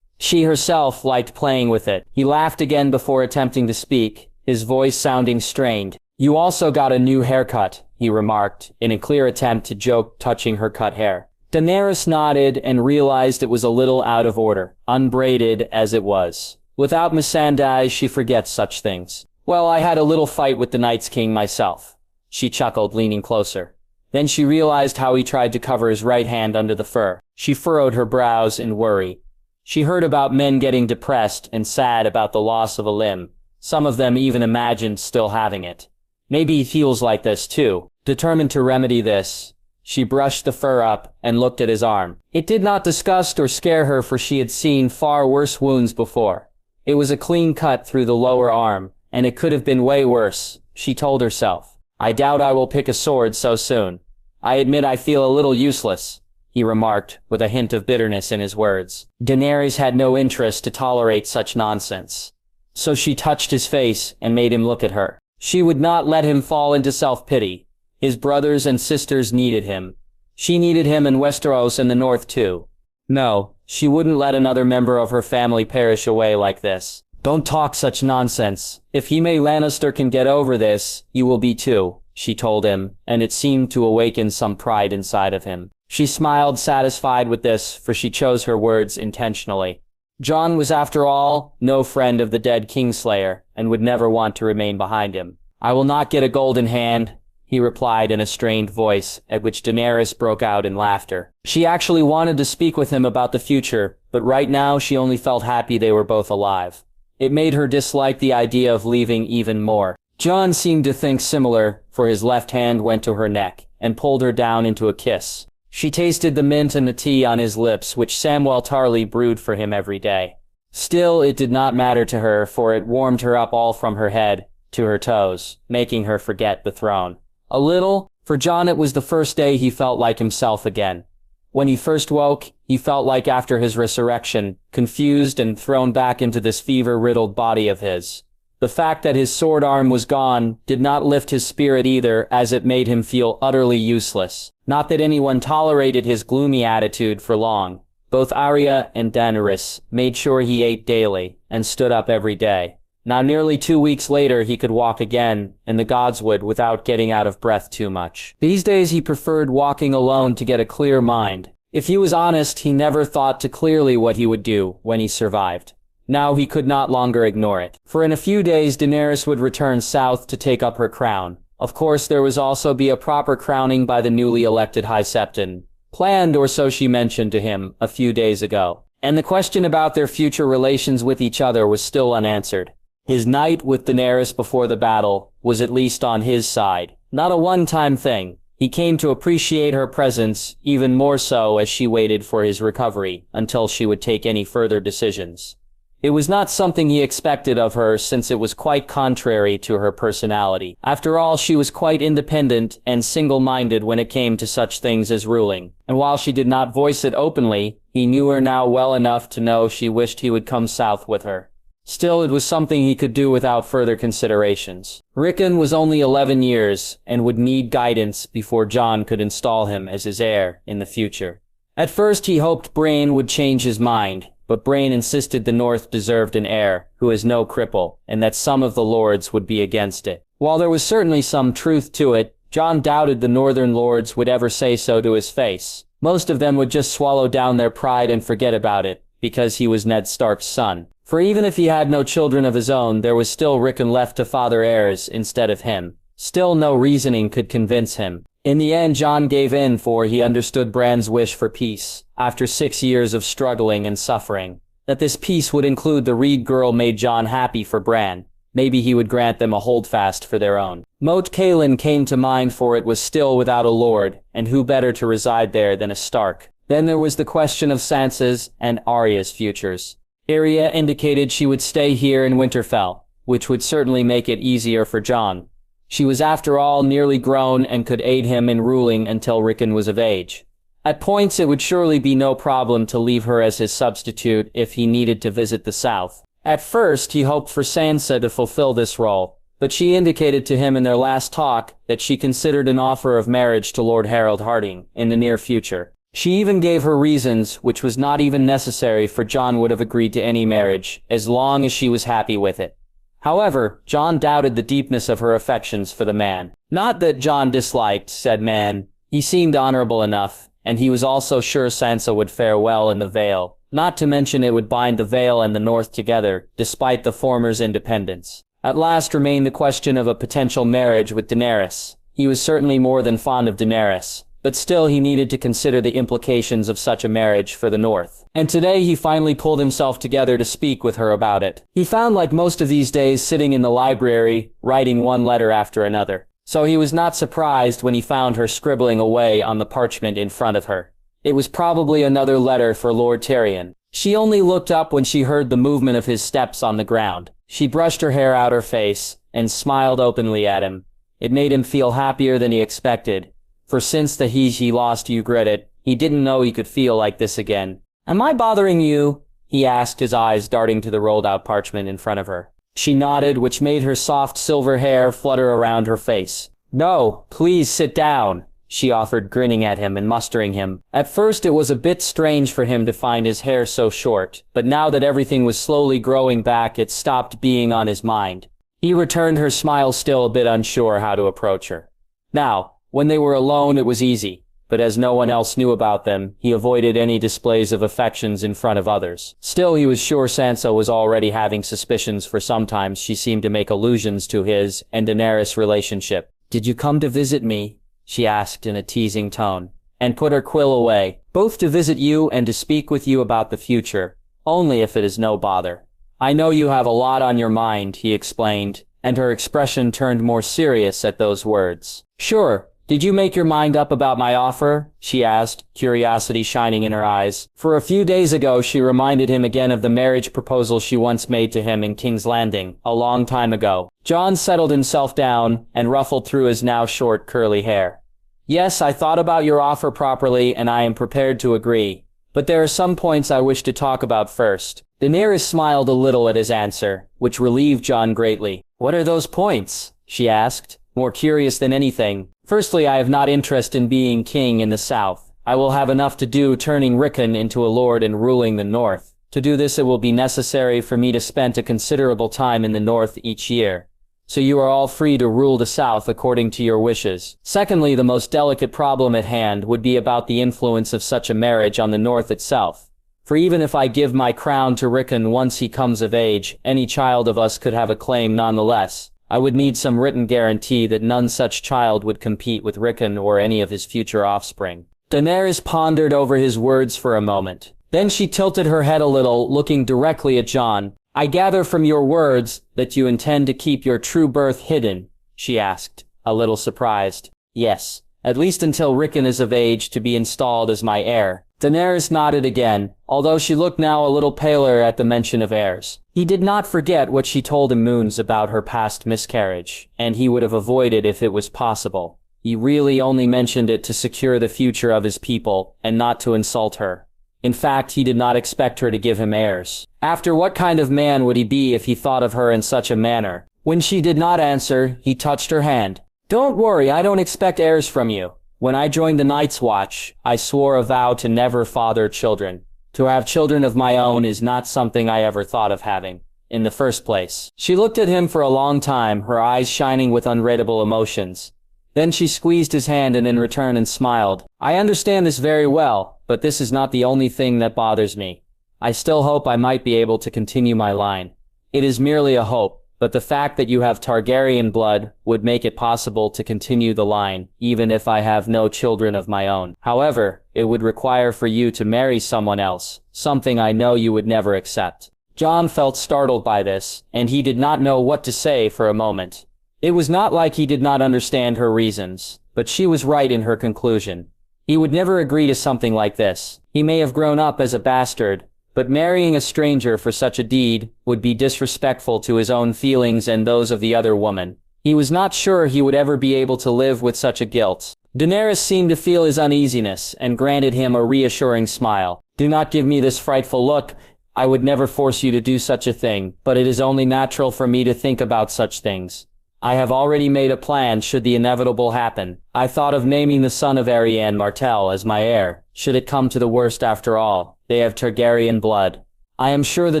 She herself liked playing with it. He laughed again before attempting to speak, his voice sounding strained. "You also got a new haircut," he remarked, in a clear attempt to joke, touching her cut hair. Daenerys nodded and realized it was a little out of order, unbraided as it was. Without Missandei, she forgets such things. "Well, I had a little fight with the Night's King myself," she chuckled, leaning closer. Then she realized how he tried to cover his right hand under the fur. She furrowed her brows in worry. She heard about men getting depressed and sad about the loss of a limb. Some of them even imagined still having it. Maybe he feels like this too. Determined to remedy this, she brushed the fur up and looked at his arm. It did not disgust or scare her, for she had seen far worse wounds before. It was a clean cut through the lower arm, and it could have been way worse, she told herself. "I doubt I will pick a sword so soon. I admit I feel a little useless," he remarked, with a hint of bitterness in his words. Daenerys had no interest to tolerate such nonsense. So she touched his face and made him look at her. She would not let him fall into self-pity. His brothers and sisters needed him. She needed him in Westeros and the North too. No, she wouldn't let another member of her family perish away like this. "Don't talk such nonsense. If Jaime Lannister can get over this, you will be too," she told him, and it seemed to awaken some pride inside of him. She smiled, satisfied with this, for she chose her words intentionally. Jon was, after all, no friend of the dead Kingslayer, and would never want to remain behind him. "I will not get a golden hand," he replied in a strained voice, at which Daenerys broke out in laughter. She actually wanted to speak with him about the future, but right now she only felt happy they were both alive. It made her dislike the idea of leaving even more. Jon seemed to think similar, for his left hand went to her neck, and pulled her down into a kiss. She tasted the mint and the tea on his lips, which Samwell Tarly brewed for him every day. Still, it did not matter to her, for it warmed her up all from her head to her toes, making her forget the throne. A little, for Jon it was the first day he felt like himself again. When he first woke, he felt like after his resurrection, confused and thrown back into this fever-riddled body of his. The fact that his sword arm was gone did not lift his spirit either, as it made him feel utterly useless. Not that anyone tolerated his gloomy attitude for long. Both Arya and Daenerys made sure he ate daily and stood up every day. Now nearly 2 weeks later he could walk again, in the Godswood, without getting out of breath too much. These days he preferred walking alone to get a clear mind. If he was honest, he never thought too clearly what he would do when he survived. Now he could not longer ignore it. For in a few days Daenerys would return south to take up her crown. Of course there was also be a proper crowning by the newly elected High Septon. Planned, or so she mentioned to him a few days ago. And the question about their future relations with each other was still unanswered. His night with Daenerys before the battle was at least on his side. Not a one-time thing. He came to appreciate her presence even more so as she waited for his recovery until she would take any further decisions. It was not something he expected of her, since it was quite contrary to her personality. After all, she was quite independent and single-minded when it came to such things as ruling. And while she did not voice it openly, he knew her now well enough to know she wished he would come south with her. Still, it was something he could do without further considerations. Rickon was only 11 years and would need guidance before Jon could install him as his heir in the future. At first he hoped Brain would change his mind, but Brain insisted the North deserved an heir who is no cripple, and that some of the lords would be against it. While there was certainly some truth to it, Jon doubted the northern lords would ever say so to his face. Most of them would just swallow down their pride and forget about it, because he was Ned Stark's son. For even if he had no children of his own, there was still Rickon left to father heirs instead of him. Still, no reasoning could convince him. In the end, Jon gave in, for he understood Bran's wish for peace, after 6 years of struggling and suffering. That this peace would include the Reed girl made Jon happy for Bran. Maybe he would grant them a holdfast for their own. Moat Cailin came to mind, for it was still without a lord, and who better to reside there than a Stark? Then there was the question of Sansa's and Arya's futures. Arya indicated she would stay here in Winterfell, which would certainly make it easier for Jon. She was after all nearly grown and could aid him in ruling until Rickon was of age. At points it would surely be no problem to leave her as his substitute if he needed to visit the south. At first he hoped for Sansa to fulfill this role, but she indicated to him in their last talk that she considered an offer of marriage to Lord Harold Harding in the near future. She even gave her reasons, which was not even necessary, for Jon would have agreed to any marriage, as long as she was happy with it. However, Jon doubted the deepness of her affections for the man. Not that Jon disliked said man. He seemed honorable enough, and he was also sure Sansa would fare well in the Vale. Not to mention it would bind the Vale and the North together, despite the former's independence. At last remained the question of a potential marriage with Daenerys. He was certainly more than fond of Daenerys, but still he needed to consider the implications of such a marriage for the North. And today he finally pulled himself together to speak with her about it. He found, like most of these days, sitting in the library, writing one letter after another. So he was not surprised when he found her scribbling away on the parchment in front of her. It was probably another letter for Lord Tyrion. She only looked up when she heard the movement of his steps on the ground. She brushed her hair out her face and smiled openly at him. It made him feel happier than he expected, for since the he lost Ygritte, he didn't know he could feel like this again. "Am I bothering you?" he asked, his eyes darting to the rolled-out parchment in front of her. She nodded, which made her soft silver hair flutter around her face. "No, please sit down," she offered, grinning at him and mustering him. At first it was a bit strange for him to find his hair so short, but now that everything was slowly growing back, it stopped being on his mind. He returned her smile, still a bit unsure how to approach her. Now, when they were alone it was easy, but as no one else knew about them, he avoided any displays of affections in front of others. Still, he was sure Sansa was already having suspicions, for sometimes she seemed to make allusions to his and Daenerys' relationship. "Did you come to visit me?" she asked in a teasing tone, and put her quill away. "Both to visit you and to speak with you about the future, only if it is no bother." "I know you have a lot on your mind," he explained, and her expression turned more serious at those words. "Sure. Did you make your mind up about my offer?" she asked, curiosity shining in her eyes. For a few days ago she reminded him again of the marriage proposal she once made to him in King's Landing, a long time ago. Jon settled himself down and ruffled through his now short curly hair. "Yes, I thought about your offer properly and I am prepared to agree. But there are some points I wish to talk about first." Daenerys smiled a little at his answer, which relieved Jon greatly. "What are those points?" she asked, more curious than anything. "Firstly, I have not interest in being king in the south. I will have enough to do turning Rickon into a lord and ruling the north. To do this it will be necessary for me to spend a considerable time in the north each year. So you are all free to rule the south according to your wishes. Secondly, the most delicate problem at hand would be about the influence of such a marriage on the north itself. For even if I give my crown to Rickon once he comes of age, any child of us could have a claim nonetheless. I would need some written guarantee that none such child would compete with Rickon or any of his future offspring." Daenerys pondered over his words for a moment. Then she tilted her head a little, looking directly at Jon. "I gather from your words that you intend to keep your true birth hidden," she asked, a little surprised. "Yes, at least until Rickon is of age to be installed as my heir." Daenerys nodded again, although she looked now a little paler at the mention of heirs. He did not forget what she told him moons about her past miscarriage, and he would have avoided if it was possible. He really only mentioned it to secure the future of his people, and not to insult her. In fact, he did not expect her to give him heirs. After what kind of man would he be if he thought of her in such a manner? When she did not answer, he touched her hand. "Don't worry, I don't expect heirs from you. When I joined the Night's Watch, I swore a vow to never father children. To have children of my own is not something I ever thought of having, in the first place." She looked at him for a long time, her eyes shining with unreadable emotions. Then she squeezed his hand and in return and smiled. "I understand this very well, but this is not the only thing that bothers me. I still hope I might be able to continue my line. It is merely a hope. But the fact that you have Targaryen blood would make it possible to continue the line, even if I have no children of my own. However, it would require for you to marry someone else, something I know you would never accept." Jon felt startled by this, and he did not know what to say for a moment. It was not like he did not understand her reasons, but she was right in her conclusion. He would never agree to something like this. He may have grown up as a bastard, but marrying a stranger for such a deed would be disrespectful to his own feelings and those of the other woman. He was not sure he would ever be able to live with such a guilt. Daenerys seemed to feel his uneasiness and granted him a reassuring smile. "Do not give me this frightful look. I would never force you to do such a thing, but it is only natural for me to think about such things. I have already made a plan should the inevitable happen. I thought of naming the son of Arianne Martell as my heir, should it come to the worst after all. They have Targaryen blood. I am sure the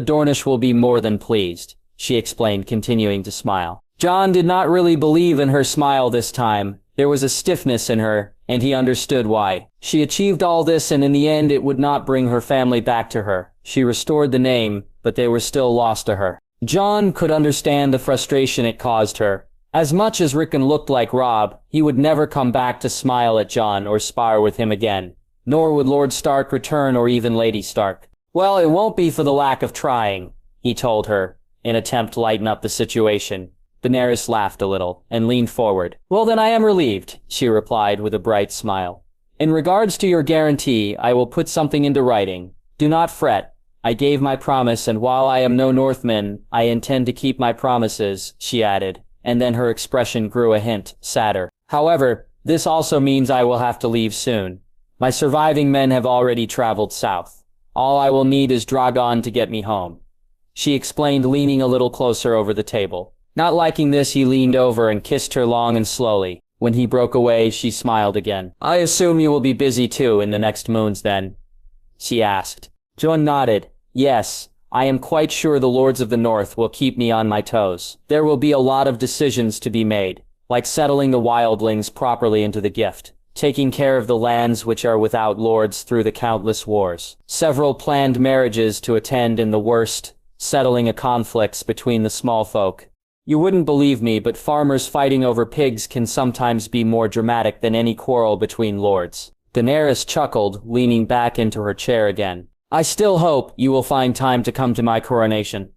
Dornish will be more than pleased," she explained, continuing to smile. Jon did not really believe in her smile this time. There was a stiffness in her, and he understood why. She achieved all this, and in the end it would not bring her family back to her. She restored the name, but they were still lost to her. Jon could understand the frustration it caused her. As much as Rickon looked like Robb, he would never come back to smile at Jon or spar with him again. Nor would Lord Stark return or even Lady Stark. "Well, it won't be for the lack of trying," he told her, in attempt to lighten up the situation. Daenerys laughed a little, and leaned forward. "Well then I am relieved," she replied with a bright smile. "In regards to your guarantee, I will put something into writing. Do not fret. I gave my promise, and while I am no Northman, I intend to keep my promises," she added, and then her expression grew a hint sadder. "However, this also means I will have to leave soon. My surviving men have already traveled south. All I will need is Drogon to get me home," she explained, leaning a little closer over the table. Not liking this, he leaned over and kissed her long and slowly. When he broke away, she smiled again. "I assume you will be busy too in the next moons then?" she asked. Jon nodded. "Yes, I am quite sure the Lords of the North will keep me on my toes. There will be a lot of decisions to be made, like settling the wildlings properly into the gift, taking care of the lands which are without lords through the countless wars, several planned marriages to attend, and the worst, settling a conflicts between the small folk. You wouldn't believe me, but farmers fighting over pigs can sometimes be more dramatic than any quarrel between lords." Daenerys chuckled, leaning back into her chair again. "I still hope you will find time to come to my coronation.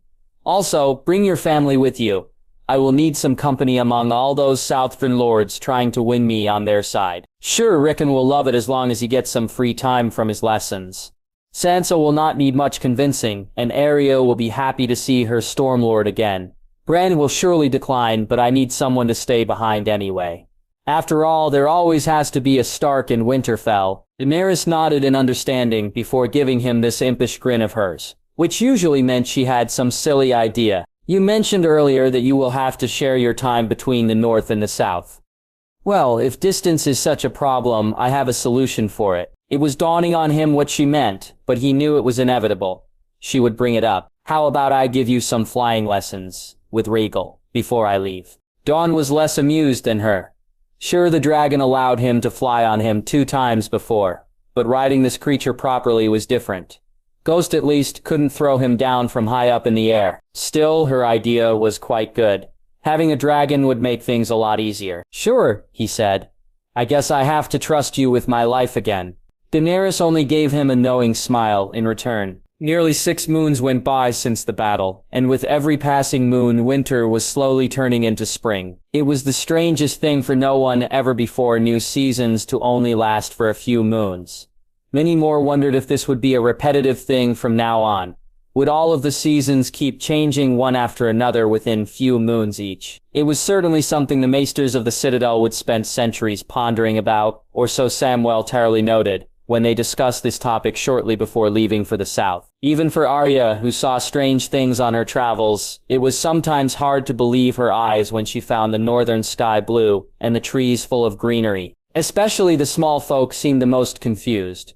Also, bring your family with you. I will need some company among all those Southern lords trying to win me on their side. Sure, Rickon will love it as long as he gets some free time from his lessons. Sansa will not need much convincing, and Arya will be happy to see her Stormlord again. Bran will surely decline, but I need someone to stay behind anyway. After all, there always has to be a Stark in Winterfell." Daenerys nodded in understanding before giving him this impish grin of hers, which usually meant she had some silly idea. "You mentioned earlier that you will have to share your time between the North and the South. Well, if distance is such a problem, I have a solution for it." It was dawning on him what she meant, but he knew it was inevitable. She would bring it up. "How about I give you some flying lessons with Regal before I leave?" Dawn was less amused than her. Sure, the dragon allowed him to fly on him 2 times before, but riding this creature properly was different. Ghost at least couldn't throw him down from high up in the air. Still, her idea was quite good. Having a dragon would make things a lot easier. "Sure," he said. "I guess I have to trust you with my life again." Daenerys only gave him a knowing smile in return. Nearly 6 moons went by since the battle, and with every passing moon, winter was slowly turning into spring. It was the strangest thing, for no one ever before knew seasons to only last for a few moons. Many more wondered if this would be a repetitive thing from now on. Would all of the seasons keep changing one after another within few moons each? It was certainly something the maesters of the Citadel would spend centuries pondering about, or so Samwell Tarly noted, when they discussed this topic shortly before leaving for the south. Even for Arya, who saw strange things on her travels, it was sometimes hard to believe her eyes when she found the northern sky blue and the trees full of greenery. Especially the small folk seemed the most confused.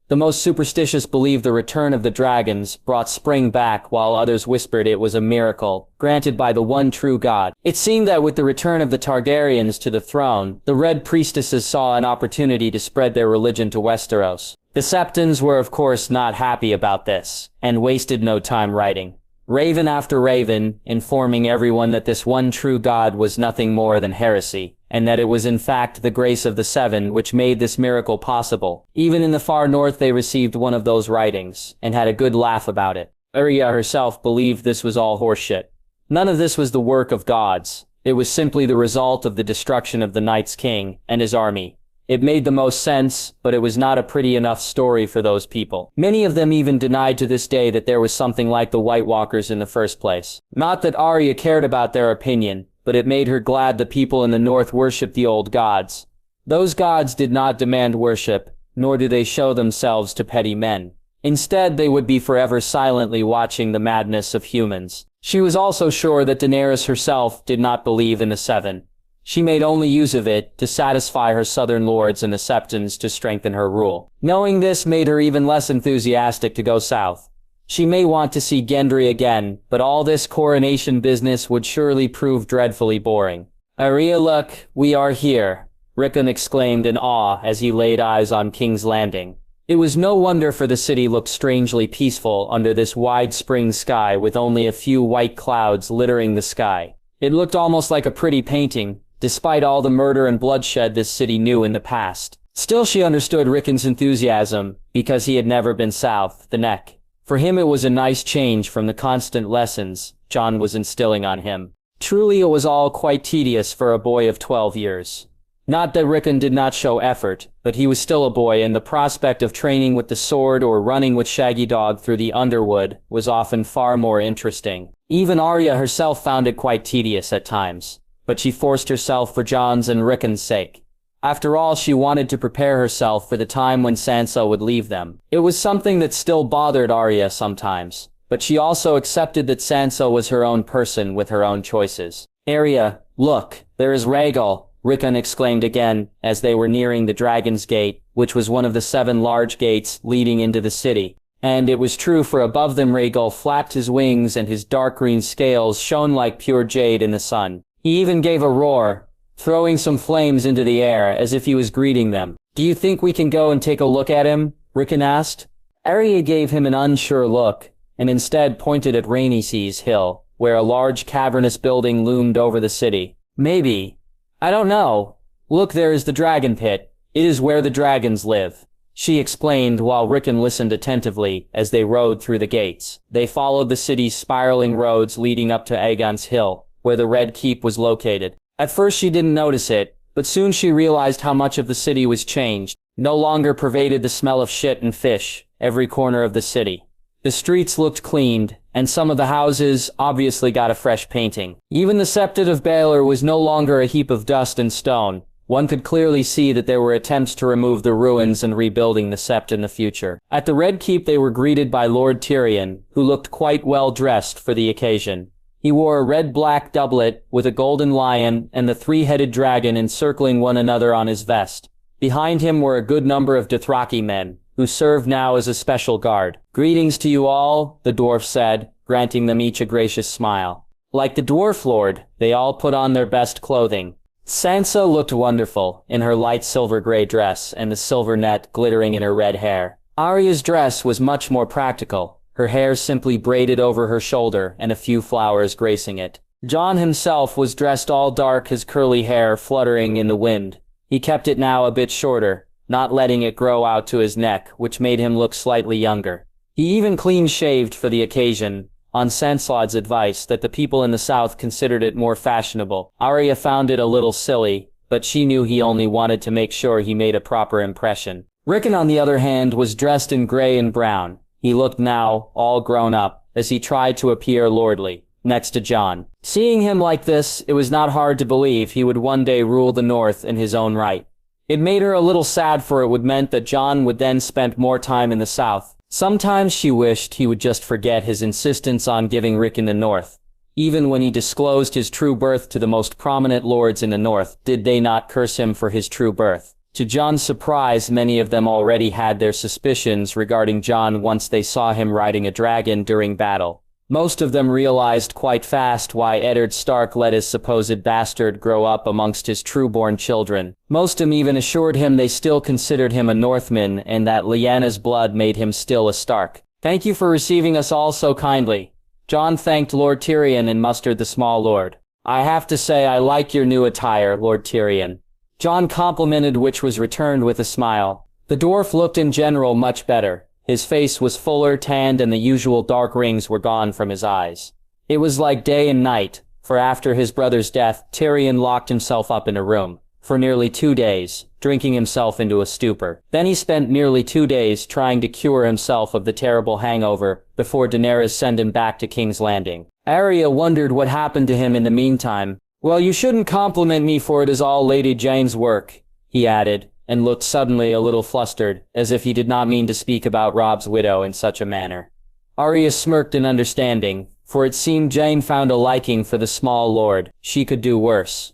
The most superstitious believed the return of the dragons brought spring back, while others whispered it was a miracle, granted by the one true god. It seemed that with the return of the Targaryens to the throne, the Red Priestesses saw an opportunity to spread their religion to Westeros. The Septons were of course not happy about this, and wasted no time writing raven after raven, informing everyone that this one true god was nothing more than heresy, and that it was in fact the grace of the Seven which made this miracle possible. Even in the far north they received one of those writings, and had a good laugh about it. Arya herself believed this was all horseshit. None of this was the work of gods. It was simply the result of the destruction of the Night's King and his army. It made the most sense, but it was not a pretty enough story for those people. Many of them even denied to this day that there was something like the White Walkers in the first place. Not that Arya cared about their opinion, but it made her glad the people in the north worshipped the old gods. Those gods did not demand worship, nor do they show themselves to petty men. Instead, they would be forever silently watching the madness of humans. She was also sure that Daenerys herself did not believe in the Seven. She made only use of it to satisfy her southern lords and the Septons to strengthen her rule. Knowing this made her even less enthusiastic to go south. She may want to see Gendry again, but all this coronation business would surely prove dreadfully boring. Arya, look, we are here, Rickon exclaimed in awe as he laid eyes on King's Landing. It was no wonder, for the city looked strangely peaceful under this wide spring sky with only a few white clouds littering the sky. It looked almost like a pretty painting, despite all the murder and bloodshed this city knew in the past. Still, she understood Rickon's enthusiasm, because he had never been south the neck. For him it was a nice change from the constant lessons Jon was instilling on him. Truly it was all quite tedious for a boy of 12 years. Not that Rickon did not show effort, but he was still a boy, and the prospect of training with the sword or running with Shaggy Dog through the underwood was often far more interesting. Even Arya herself found it quite tedious at times, but she forced herself for Jon's and Rickon's sake. After all, she wanted to prepare herself for the time when Sansa would leave them. It was something that still bothered Arya sometimes, but she also accepted that Sansa was her own person with her own choices. Arya, look, there is Rhaegal, Rickon exclaimed again as they were nearing the Dragon's Gate, which was one of the 7 large gates leading into the city. And it was true, for above them Rhaegal flapped his wings and his dark green scales shone like pure jade in the sun. He even gave a roar, throwing some flames into the air as if he was greeting them. "Do you think we can go and take a look at him?" Rickon asked. Arya gave him an unsure look, and instead pointed at Rhaenys Hill, where a large cavernous building loomed over the city. "Maybe. I don't know. Look, there is the dragon pit. It is where the dragons live," she explained while Rickon listened attentively as they rode through the gates. They followed the city's spiraling roads leading up to Aegon's Hill, where the Red Keep was located. At first she didn't notice it, but soon she realized how much of the city was changed. No longer pervaded the smell of shit and fish every corner of the city. The streets looked cleaned, and some of the houses obviously got a fresh painting. Even the Septon of Baelor was no longer a heap of dust and stone. One could clearly see that there were attempts to remove the ruins and rebuilding the Sept in the future. At the Red Keep they were greeted by Lord Tyrion, who looked quite well dressed for the occasion. He wore a red-black doublet with a golden lion and the 3-headed dragon encircling one another on his vest. Behind him were a good number of Dothraki men, who served now as a special guard. "Greetings to you all," the dwarf said, granting them each a gracious smile. Like the dwarf lord, they all put on their best clothing. Sansa looked wonderful, in her light silver-gray dress and the silver net glittering in her red hair. Arya's dress was much more practical, her hair simply braided over her shoulder and a few flowers gracing it. Jon himself was dressed all dark, his curly hair fluttering in the wind. He kept it now a bit shorter, not letting it grow out to his neck, which made him look slightly younger. He even clean-shaved for the occasion, on Sansa's advice that the people in the south considered it more fashionable. Arya found it a little silly, but she knew he only wanted to make sure he made a proper impression. Rickon, on the other hand, was dressed in gray and brown. He looked now all grown up, as he tried to appear lordly, next to Jon. Seeing him like this, it was not hard to believe he would one day rule the north in his own right. It made her a little sad, for it would meant that Jon would then spend more time in the south. Sometimes she wished he would just forget his insistence on giving Rickon the north. Even when he disclosed his true birth to the most prominent lords in the north, did they not curse him for his true birth? To Jon's surprise, many of them already had their suspicions regarding Jon once they saw him riding a dragon during battle. Most of them realized quite fast why Eddard Stark let his supposed bastard grow up amongst his true-born children. Most of them even assured him they still considered him a Northman and that Lyanna's blood made him still a Stark. "Thank you for receiving us all so kindly." Jon thanked Lord Tyrion and mustered the small lord. "I have to say I like your new attire, Lord Tyrion." Jon complimented, which was returned with a smile. The dwarf looked in general much better. His face was fuller, tanned, and the usual dark rings were gone from his eyes. It was like day and night, for after his brother's death, Tyrion locked himself up in a room for nearly 2 days, drinking himself into a stupor. Then he spent nearly 2 days trying to cure himself of the terrible hangover before Daenerys sent him back to King's Landing. Arya wondered what happened to him in the meantime. "Well, you shouldn't compliment me, for it is all Lady Jane's work," he added, and looked suddenly a little flustered, as if he did not mean to speak about Robb's widow in such a manner. Arya smirked in understanding, for it seemed Jane found a liking for the small lord. She could do worse.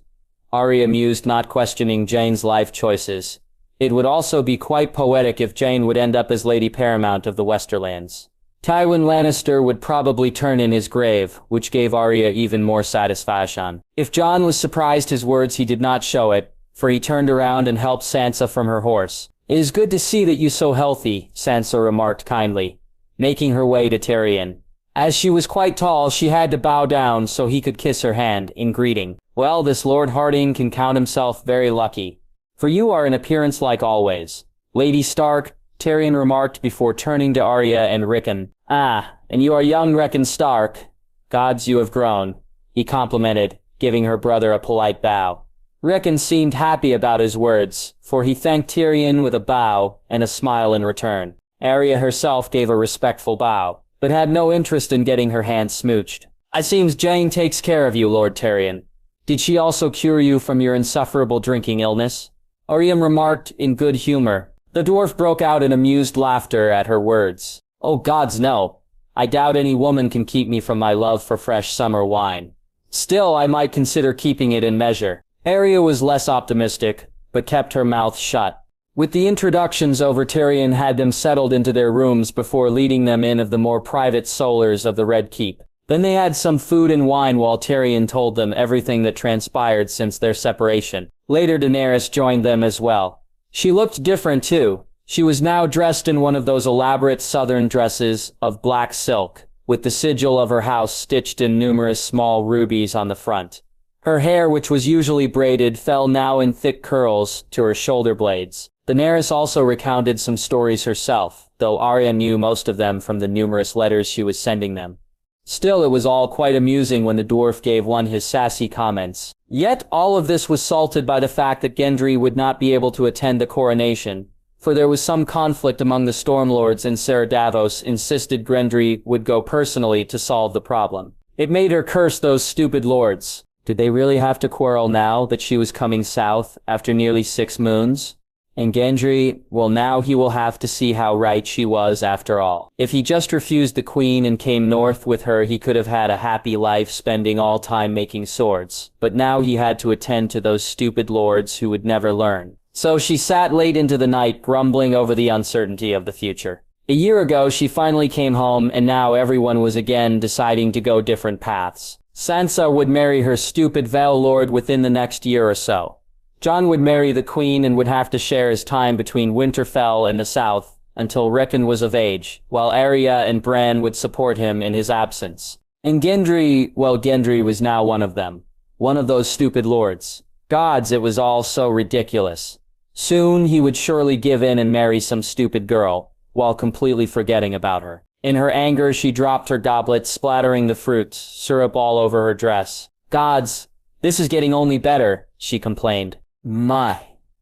Arya mused, not questioning Jane's life choices. It would also be quite poetic if Jane would end up as Lady Paramount of the Westerlands. Tywin Lannister would probably turn in his grave, which gave Arya even more satisfaction. If Jon was surprised his words, he did not show it, for he turned around and helped Sansa from her horse. "It is good to see that you so healthy," Sansa remarked kindly, making her way to Tyrion. As she was quite tall, she had to bow down so he could kiss her hand in greeting. "Well, this Lord Harding can count himself very lucky, for you are in appearance like always. Lady Stark," Tyrion remarked before turning to Arya and Rickon. "Ah, and you are young Rickon Stark. Gods, you have grown," he complimented, giving her brother a polite bow. Rickon seemed happy about his words, for he thanked Tyrion with a bow and a smile in return. Arya herself gave a respectful bow, but had no interest in getting her hand smooched. "It seems Jane takes care of you, Lord Tyrion. Did she also cure you from your insufferable drinking illness?" Arya remarked in good humor. The dwarf broke out in amused laughter at her words. "Oh gods, no. I doubt any woman can keep me from my love for fresh summer wine. Still, I might consider keeping it in measure." Arya was less optimistic, but kept her mouth shut. With the introductions over, Tyrion had them settled into their rooms before leading them in of the more private solars of the Red Keep. Then they had some food and wine while Tyrion told them everything that transpired since their separation. Later, Daenerys joined them as well. She looked different too. She was now dressed in one of those elaborate southern dresses of black silk, with the sigil of her house stitched in numerous small rubies on the front. Her hair, which was usually braided, fell now in thick curls to her shoulder blades. Daenerys also recounted some stories herself, though Arya knew most of them from the numerous letters she was sending them. Still, it was all quite amusing when the dwarf gave one his sassy comments. Yet all of this was salted by the fact that Gendry would not be able to attend the coronation, for there was some conflict among the Stormlords, and Ser Davos insisted Gendry would go personally to solve the problem. It made her curse those stupid lords. Did they really have to quarrel now that she was coming south after nearly 6 moons? And Gendry, well, now he will have to see how right she was after all. If he just refused the queen and came north with her, he could have had a happy life spending all time making swords. But now he had to attend to those stupid lords who would never learn. So she sat late into the night, grumbling over the uncertainty of the future. A year ago, she finally came home, and now everyone was again deciding to go different paths. Sansa would marry her stupid Vale Lord within the next year or so. Jon would marry the queen and would have to share his time between Winterfell and the south until Rickon was of age, while Arya and Bran would support him in his absence. And Gendry, well, Gendry was now one of them. One of those stupid lords. Gods, it was all so ridiculous. Soon he would surely give in and marry some stupid girl, while completely forgetting about her. In her anger, she dropped her goblet, splattering the fruit syrup all over her dress. "Gods, this is getting only better," she complained. "My,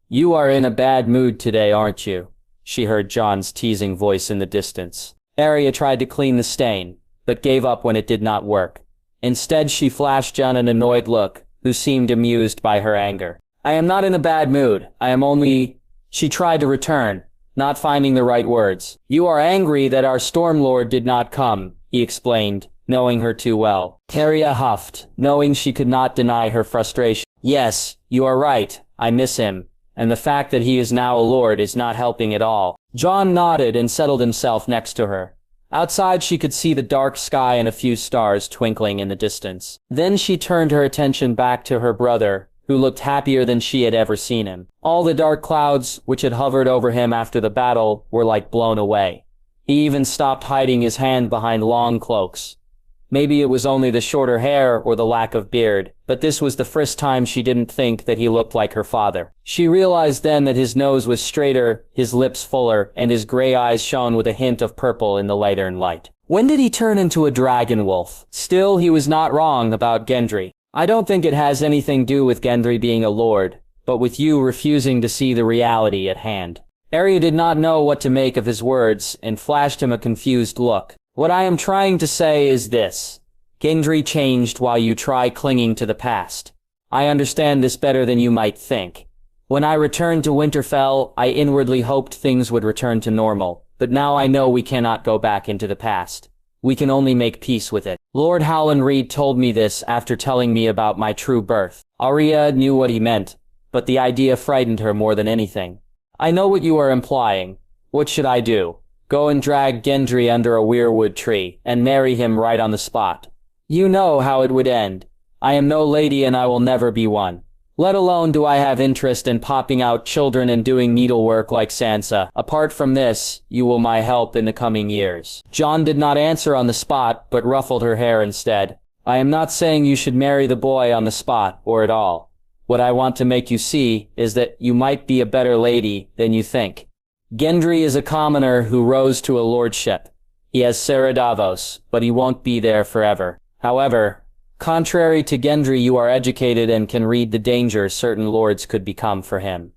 you are in a bad mood today, aren't you?" she heard Jon's teasing voice in the distance. Arya tried to clean the stain, but gave up when it did not work. Instead, she flashed Jon an annoyed look, who seemed amused by her anger. I am not in a bad mood. I am only... She tried to return, not finding the right words. You are angry that our Storm Lord did not come, he explained, knowing her too well. Arya huffed, knowing she could not deny her frustration. Yes, you are right. I miss him. And the fact that he is now a lord is not helping at all. Jon nodded and settled himself next to her. Outside she could see the dark sky and a few stars twinkling in the distance. Then she turned her attention back to her brother, who looked happier than she had ever seen him. All the dark clouds which had hovered over him after the battle were like blown away. He even stopped hiding his hand behind long cloaks. Maybe it was only the shorter hair or the lack of beard, but this was the first time she didn't think that he looked like her father. She realized then that his nose was straighter, his lips fuller, and his gray eyes shone with a hint of purple in the lantern light. When did he turn into a dragon wolf? Still, he was not wrong about Gendry. I don't think it has anything to do with Gendry being a lord, but with you refusing to see the reality at hand. Arya did not know what to make of his words and flashed him a confused look. What I am trying to say is this. Gendry changed while you try clinging to the past. I understand this better than you might think. When I returned to Winterfell, I inwardly hoped things would return to normal, but now I know we cannot go back into the past. We can only make peace with it. Lord Howland Reed told me this after telling me about my true birth. Arya knew what he meant, but the idea frightened her more than anything. I know what you are implying. What should I do? Go and drag Gendry under a weirwood tree, and marry him right on the spot. You know how it would end. I am no lady and I will never be one. Let alone do I have interest in popping out children and doing needlework like Sansa. Apart from this, you will my help in the coming years. Jon did not answer on the spot, but ruffled her hair instead. I am not saying you should marry the boy on the spot, or at all. What I want to make you see is that you might be a better lady than you think. Gendry is a commoner who rose to a lordship. He has Serra Davos, but he won't be there forever. However, contrary to Gendry, you are educated and can read the danger certain lords could become for him.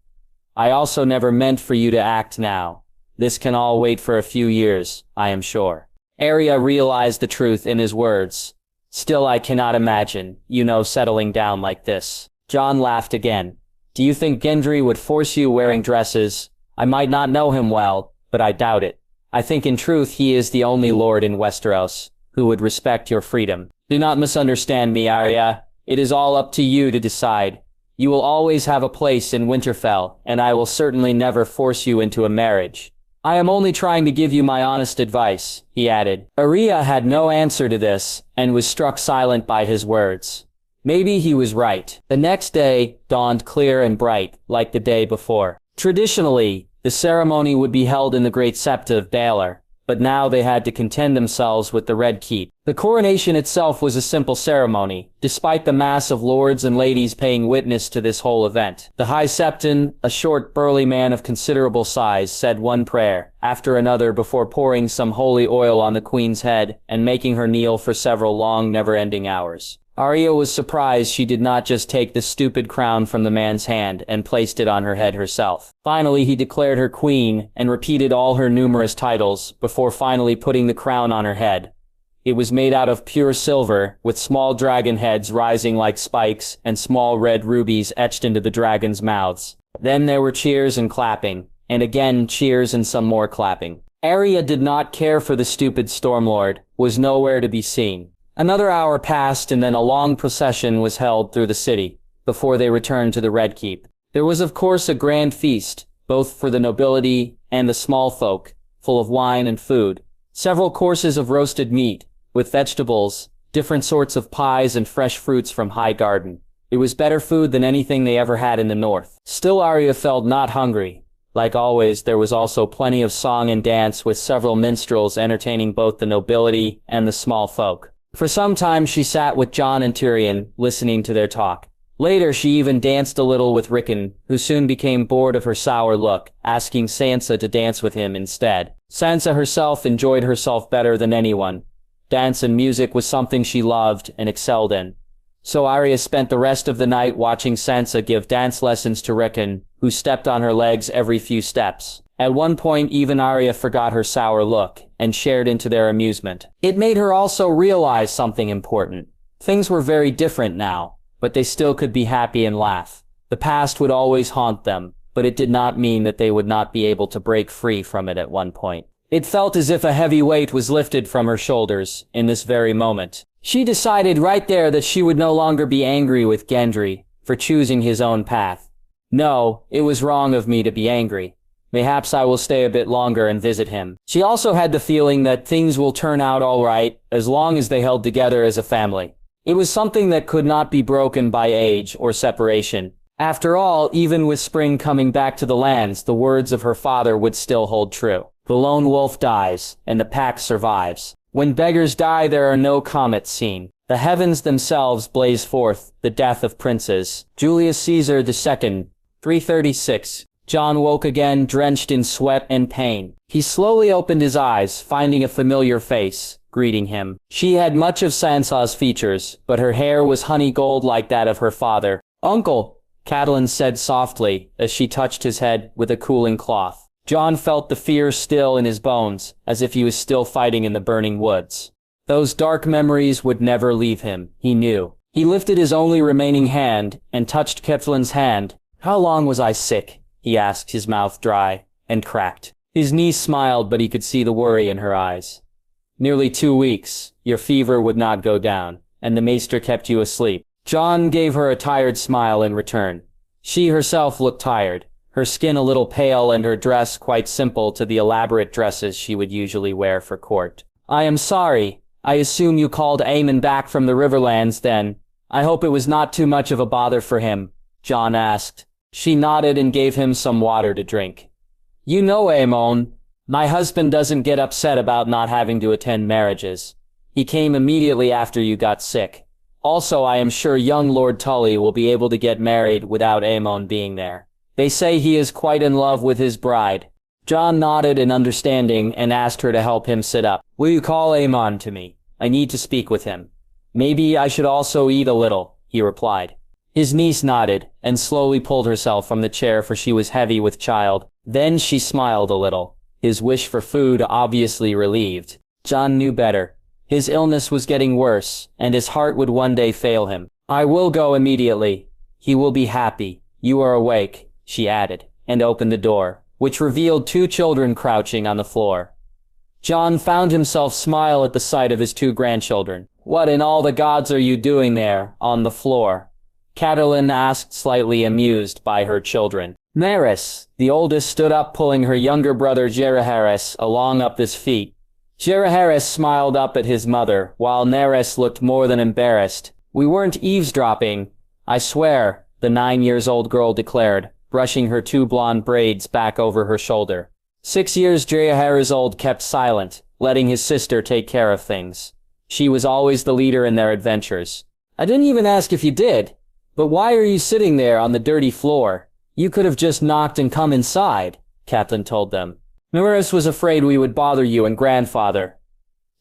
I also never meant for you to act now. This can all wait for a few years, I am sure. Arya realized the truth in his words. Still, I cannot imagine, settling down like this. Jon laughed again. Do you think Gendry would force you wearing dresses? I might not know him well, but I doubt it. I think in truth he is the only lord in Westeros who would respect your freedom. Do not misunderstand me, Arya. It is all up to you to decide. You will always have a place in Winterfell, and I will certainly never force you into a marriage. I am only trying to give you my honest advice, he added. Arya had no answer to this, and was struck silent by his words. Maybe he was right. The next day dawned clear and bright, like the day before. Traditionally, the ceremony would be held in the Great Sept of Baelor, but now they had to contend themselves with the Red Keep. The coronation itself was a simple ceremony, despite the mass of lords and ladies paying witness to this whole event. The High Septon, a short, burly man of considerable size, said one prayer after another before pouring some holy oil on the queen's head and making her kneel for several long, never-ending hours. Arya was surprised she did not just take the stupid crown from the man's hand and placed it on her head herself. Finally, he declared her queen and repeated all her numerous titles before finally putting the crown on her head. It was made out of pure silver, with small dragon heads rising like spikes and small red rubies etched into the dragons' mouths. Then there were cheers and clapping, and again cheers and some more clapping. Arya did not care for the stupid Stormlord, was nowhere to be seen. Another hour passed and then a long procession was held through the city, before they returned to the Red Keep. There was of course a grand feast, both for the nobility and the small folk, full of wine and food. Several courses of roasted meat, with vegetables, different sorts of pies and fresh fruits from High Garden. It was better food than anything they ever had in the north. Still Arya felt not hungry. Like always, there was also plenty of song and dance with several minstrels entertaining both the nobility and the small folk. For some time she sat with Jon and Tyrion, listening to their talk. Later she even danced a little with Rickon, who soon became bored of her sour look, asking Sansa to dance with him instead. Sansa herself enjoyed herself better than anyone. Dance and music was something she loved and excelled in. So Arya spent the rest of the night watching Sansa give dance lessons to Rickon, who stepped on her legs every few steps. At one point, even Arya forgot her sour look and shared into their amusement. It made her also realize something important. Things were very different now, but they still could be happy and laugh. The past would always haunt them, but it did not mean that they would not be able to break free from it at one point. It felt as if a heavy weight was lifted from her shoulders in this very moment. She decided right there that she would no longer be angry with Gendry for choosing his own path. No, it was wrong of me to be angry. Mayhaps I will stay a bit longer and visit him. She also had the feeling that things will turn out all right as long as they held together as a family. It was something that could not be broken by age or separation. After all, even with spring coming back to the lands, the words of her father would still hold true. The lone wolf dies, and the pack survives. When beggars die, there are no comets seen. The heavens themselves blaze forth the death of princes. Julius Caesar II, 336. Jon woke again, drenched in sweat and pain. He slowly opened his eyes, finding a familiar face, greeting him. She had much of Sansa's features, but her hair was honey gold like that of her father. "Uncle," Catelyn said softly, as she touched his head with a cooling cloth. Jon felt the fear still in his bones, as if he was still fighting in the burning woods. Those dark memories would never leave him, he knew. He lifted his only remaining hand, and touched Catelyn's hand. "How long was I sick?" he asked, his mouth dry and cracked. His niece smiled, but he could see the worry in her eyes. "Nearly 2 weeks. Your fever would not go down, and the maester kept you asleep." Jon gave her a tired smile in return. She herself looked tired, her skin a little pale and her dress quite simple to the elaborate dresses she would usually wear for court. "I am sorry. I assume you called Aemon back from the Riverlands then. I hope it was not too much of a bother for him," Jon asked. She nodded and gave him some water to drink. "You know, Aemon, my husband doesn't get upset about not having to attend marriages. He came immediately after you got sick. Also, I am sure young Lord Tully will be able to get married without Aemon being there. They say he is quite in love with his bride." Jon nodded in understanding and asked her to help him sit up. "Will you call Aemon to me? I need to speak with him." "Maybe I should also eat a little," he replied. His niece nodded, and slowly pulled herself from the chair, for she was heavy with child. Then she smiled a little, his wish for food obviously relieved. Jon knew better. His illness was getting worse, and his heart would one day fail him. "I will go immediately. He will be happy. You are awake," she added, and opened the door, which revealed 2 children crouching on the floor. Jon found himself smile at the sight of his 2 grandchildren. "What in all the gods are you doing there, on the floor?" Catelyn asked, slightly amused by her children. Daenerys, the oldest, stood up, pulling her younger brother Jaehaerys along up his feet. Jaehaerys smiled up at his mother, while Daenerys looked more than embarrassed. "We weren't eavesdropping, I swear," the 9-year-old girl declared, brushing her 2 blonde braids back over her shoulder. 6 years Jaehaerys old kept silent, letting his sister take care of things. She was always the leader in their adventures. "I didn't even ask if you did. But why are you sitting there on the dirty floor? You could have just knocked and come inside," Catelyn told them. "Daenerys was afraid we would bother you and grandfather."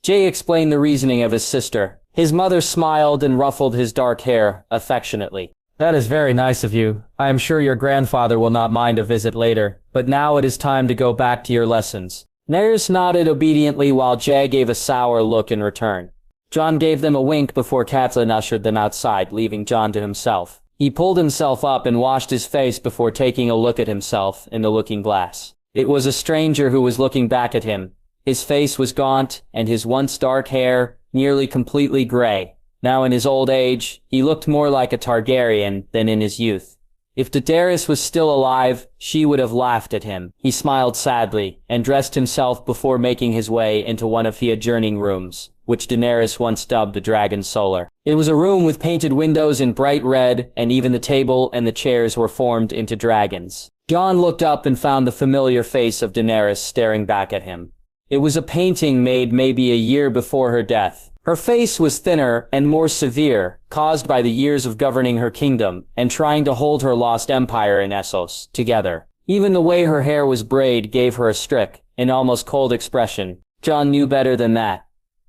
Jay explained the reasoning of his sister. His mother smiled and ruffled his dark hair affectionately. "That is very nice of you. I am sure your grandfather will not mind a visit later, but now it is time to go back to your lessons." Daenerys nodded obediently while Jay gave a sour look in return. Jon gave them a wink before Catelyn ushered them outside, leaving Jon to himself. He pulled himself up and washed his face before taking a look at himself in the looking glass. It was a stranger who was looking back at him. His face was gaunt, and his once dark hair nearly completely gray. Now in his old age, he looked more like a Targaryen than in his youth. If Daenerys was still alive, she would have laughed at him. He smiled sadly, and dressed himself before making his way into one of the adjourning rooms, which Daenerys once dubbed the Dragon Solar. It was a room with painted windows in bright red, and even the table and the chairs were formed into dragons. Jon looked up and found the familiar face of Daenerys staring back at him. It was a painting made maybe a year before her death. Her face was thinner and more severe, caused by the years of governing her kingdom and trying to hold her lost empire in Essos together. Even the way her hair was braided gave her a strict and almost cold expression. Jon knew better than that.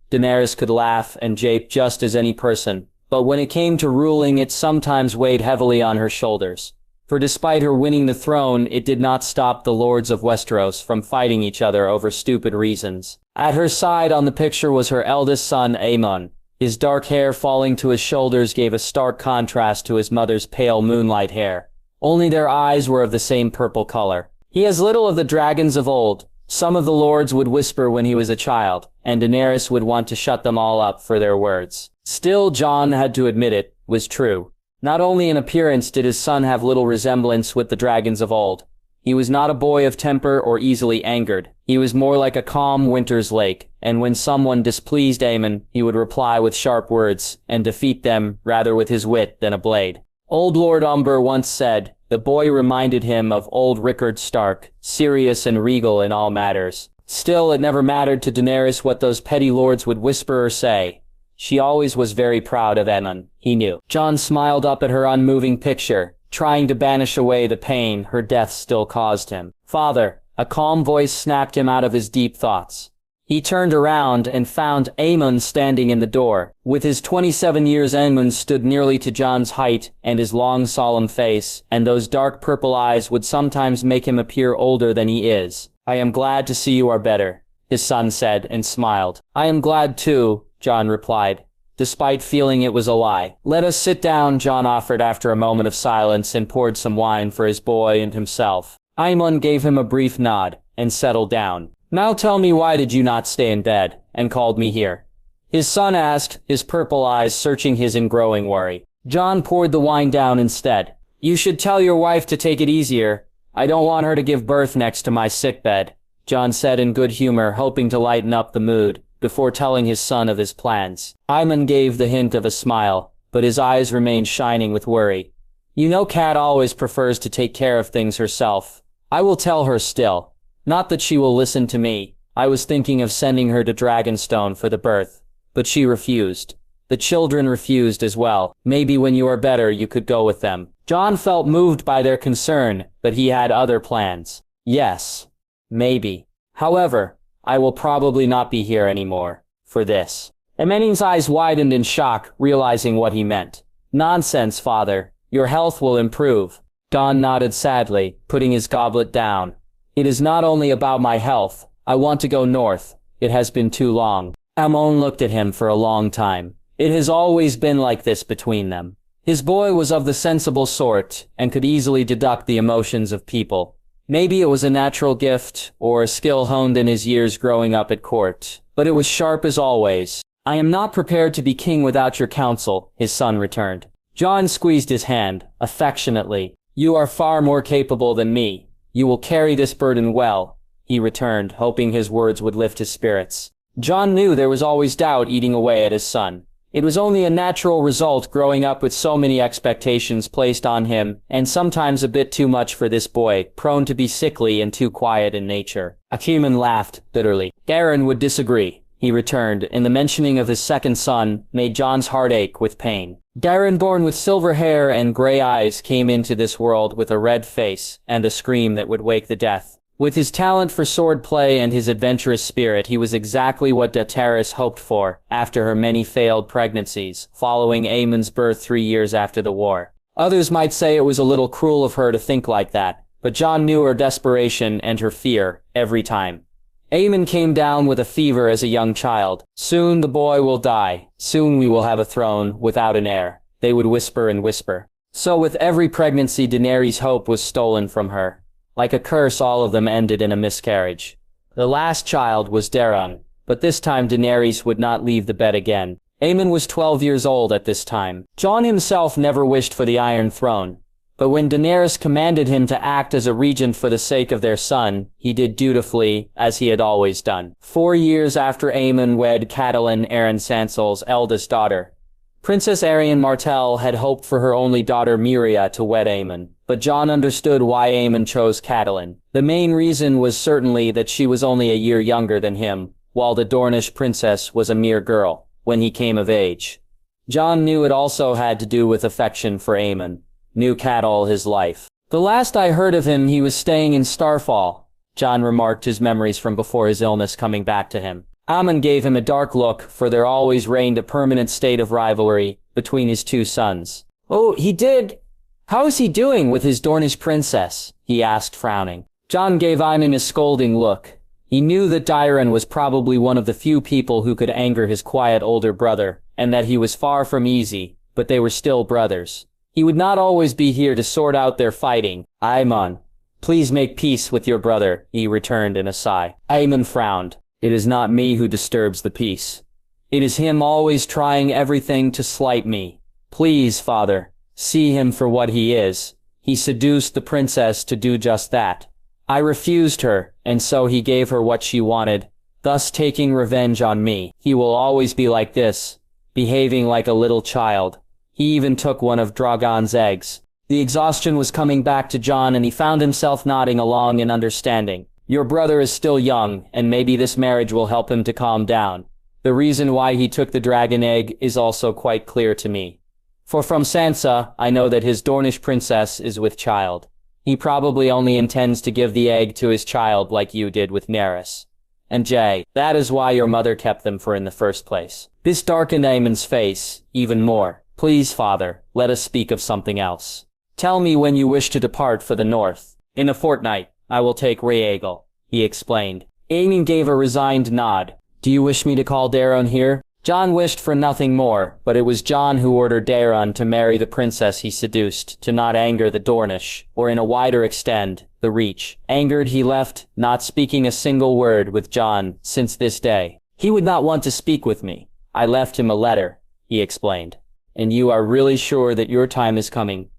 Daenerys could laugh and jape just as any person, but when it came to ruling, it sometimes weighed heavily on her shoulders. For despite her winning the throne, it did not stop the lords of Westeros from fighting each other over stupid reasons. At her side on the picture was her eldest son, Aemon. His dark hair falling to his shoulders gave a stark contrast to his mother's pale moonlight hair. only their eyes were of the same purple color. He has little of the dragons of old. Some of the lords would whisper when he was a child, and Daenerys would want to shut them all up for their words. Still, Jon had to admit it was true. Not only in appearance did his son have little resemblance with the dragons of old. He was not a boy of temper or easily angered. He was more like a calm winter's lake, and when someone displeased Aemon, he would reply with sharp words, and defeat them rather with his wit than a blade. Old Lord Umber once said, the boy reminded him of old Rickon Stark, serious and regal in all matters. Still, it never mattered to Daenerys what those petty lords would whisper or say. She always was very proud of Aemon, he knew. Jon smiled up at her unmoving picture, trying to banish away the pain her death still caused him. Father, a calm voice snapped him out of his deep thoughts. He turned around and found Aemon standing in the door. With his 27 years, Aemon stood nearly to Jon's height, and his long solemn face, and those dark purple eyes would sometimes make him appear older than he is. I am glad to see you are better, his son said, and smiled. I am glad too, Jon replied, despite feeling it was a lie. Let us sit down, Jon offered after a moment of silence and poured some wine for his boy and himself. Aemon gave him a brief nod, and settled down. Now tell me, why did you not stay in bed, and called me here? His son asked, his purple eyes searching his in growing worry. Jon poured the wine down instead. You should tell your wife to take it easier. I don't want her to give birth next to my sickbed, Jon said in good humor, hoping to lighten up the mood, before telling his son of his plans. Aemon gave the hint of a smile, but his eyes remained shining with worry. You know Kat always prefers to take care of things herself. I will tell her still. Not that she will listen to me. I was thinking of sending her to Dragonstone for the birth, but she refused. The children refused as well. Maybe when you are better you could go with them. Jon felt moved by their concern, but he had other plans. Yes. Maybe. However, I will probably not be here anymore. For this. Aemon's eyes widened in shock, realizing what he meant. Nonsense, father. Your health will improve. Jon nodded sadly, putting his goblet down. It is not only about my health. I want to go north. It has been too long. Aemon looked at him for a long time. It has always been like this between them. His boy was of the sensible sort, and could easily deduct the emotions of people. Maybe it was a natural gift, or a skill honed in his years growing up at court, but it was sharp as always. I am not prepared to be king without your counsel, his son returned. Jon squeezed his hand, affectionately. You are far more capable than me. You will carry this burden well, he returned, hoping his words would lift his spirits. Jon knew there was always doubt eating away at his son. It was only a natural result growing up with so many expectations placed on him, and sometimes a bit too much for this boy, prone to be sickly and too quiet in nature. Aemon laughed bitterly. Daeron would disagree, he returned, and the mentioning of his second son made Jon's heart ache with pain. Daeron, born with silver hair and gray eyes, came into this world with a red face and a scream that would wake the death. With his talent for swordplay and his adventurous spirit, he was exactly what Daenerys hoped for after her many failed pregnancies, following Aemon's birth 3 years after the war. Others might say it was a little cruel of her to think like that, but Jon knew her desperation and her fear every time. Aemon came down with a fever as a young child. Soon the boy will die. Soon we will have a throne without an heir, they would whisper and whisper. So with every pregnancy, Daenerys' hope was stolen from her. Like a curse, all of them ended in a miscarriage. The last child was Daeron, but this time Daenerys would not leave the bed again. Aemon was 12 years old at this time. Jon himself never wished for the Iron Throne, but when Daenerys commanded him to act as a regent for the sake of their son, he did dutifully, as he had always done. 4 years after Aemon wed Catelyn, Aeron Sansal's eldest daughter, Princess Arianne Martell had hoped for her only daughter Miria to wed Aemon, but Jon understood why Aemon chose Catelyn. The main reason was certainly that she was only a year younger than him, while the Dornish princess was a mere girl when he came of age. Jon knew it also had to do with affection for Aemon. Knew Cat all his life. The last I heard of him, he was staying in Starfall, Jon remarked, his memories from before his illness coming back to him. Aemon gave him a dark look, for there always reigned a permanent state of rivalry between his two sons. Oh, he did? How is he doing with his Dornish princess? He asked, frowning. Jon gave Aemon a scolding look. He knew that Daeron was probably one of the few people who could anger his quiet older brother, and that he was far from easy, but they were still brothers. He would not always be here to sort out their fighting. Aemon, please make peace with your brother, he returned in a sigh. Aemon frowned. It is not me who disturbs the peace. It is him always trying everything to slight me. Please, father, see him for what he is. He seduced the princess to do just that. I refused her, and so he gave her what she wanted, thus taking revenge on me. He will always be like this, behaving like a little child. He even took one of Drogon's eggs. The exhaustion was coming back to Jon, and he found himself nodding along in understanding. Your brother is still young, and maybe this marriage will help him to calm down. The reason why he took the dragon egg is also quite clear to me. For from Sansa, I know that his Dornish princess is with child. He probably only intends to give the egg to his child like you did with Daenerys. And Jay, that is why your mother kept them for in the first place. This darkened Aemon's face, even more. Please, father, let us speak of something else. Tell me when you wish to depart for the north. In a fortnight, I will take Rhaegal, he explained. Aemon gave a resigned nod. Do you wish me to call Daeron here? Jon wished for nothing more, but it was Jon who ordered Daeron to marry the princess he seduced, to not anger the Dornish, or in a wider extent, the Reach. Angered, he left, not speaking a single word with Jon since this day. He would not want to speak with me. I left him a letter, he explained. And you are really sure that your time is coming?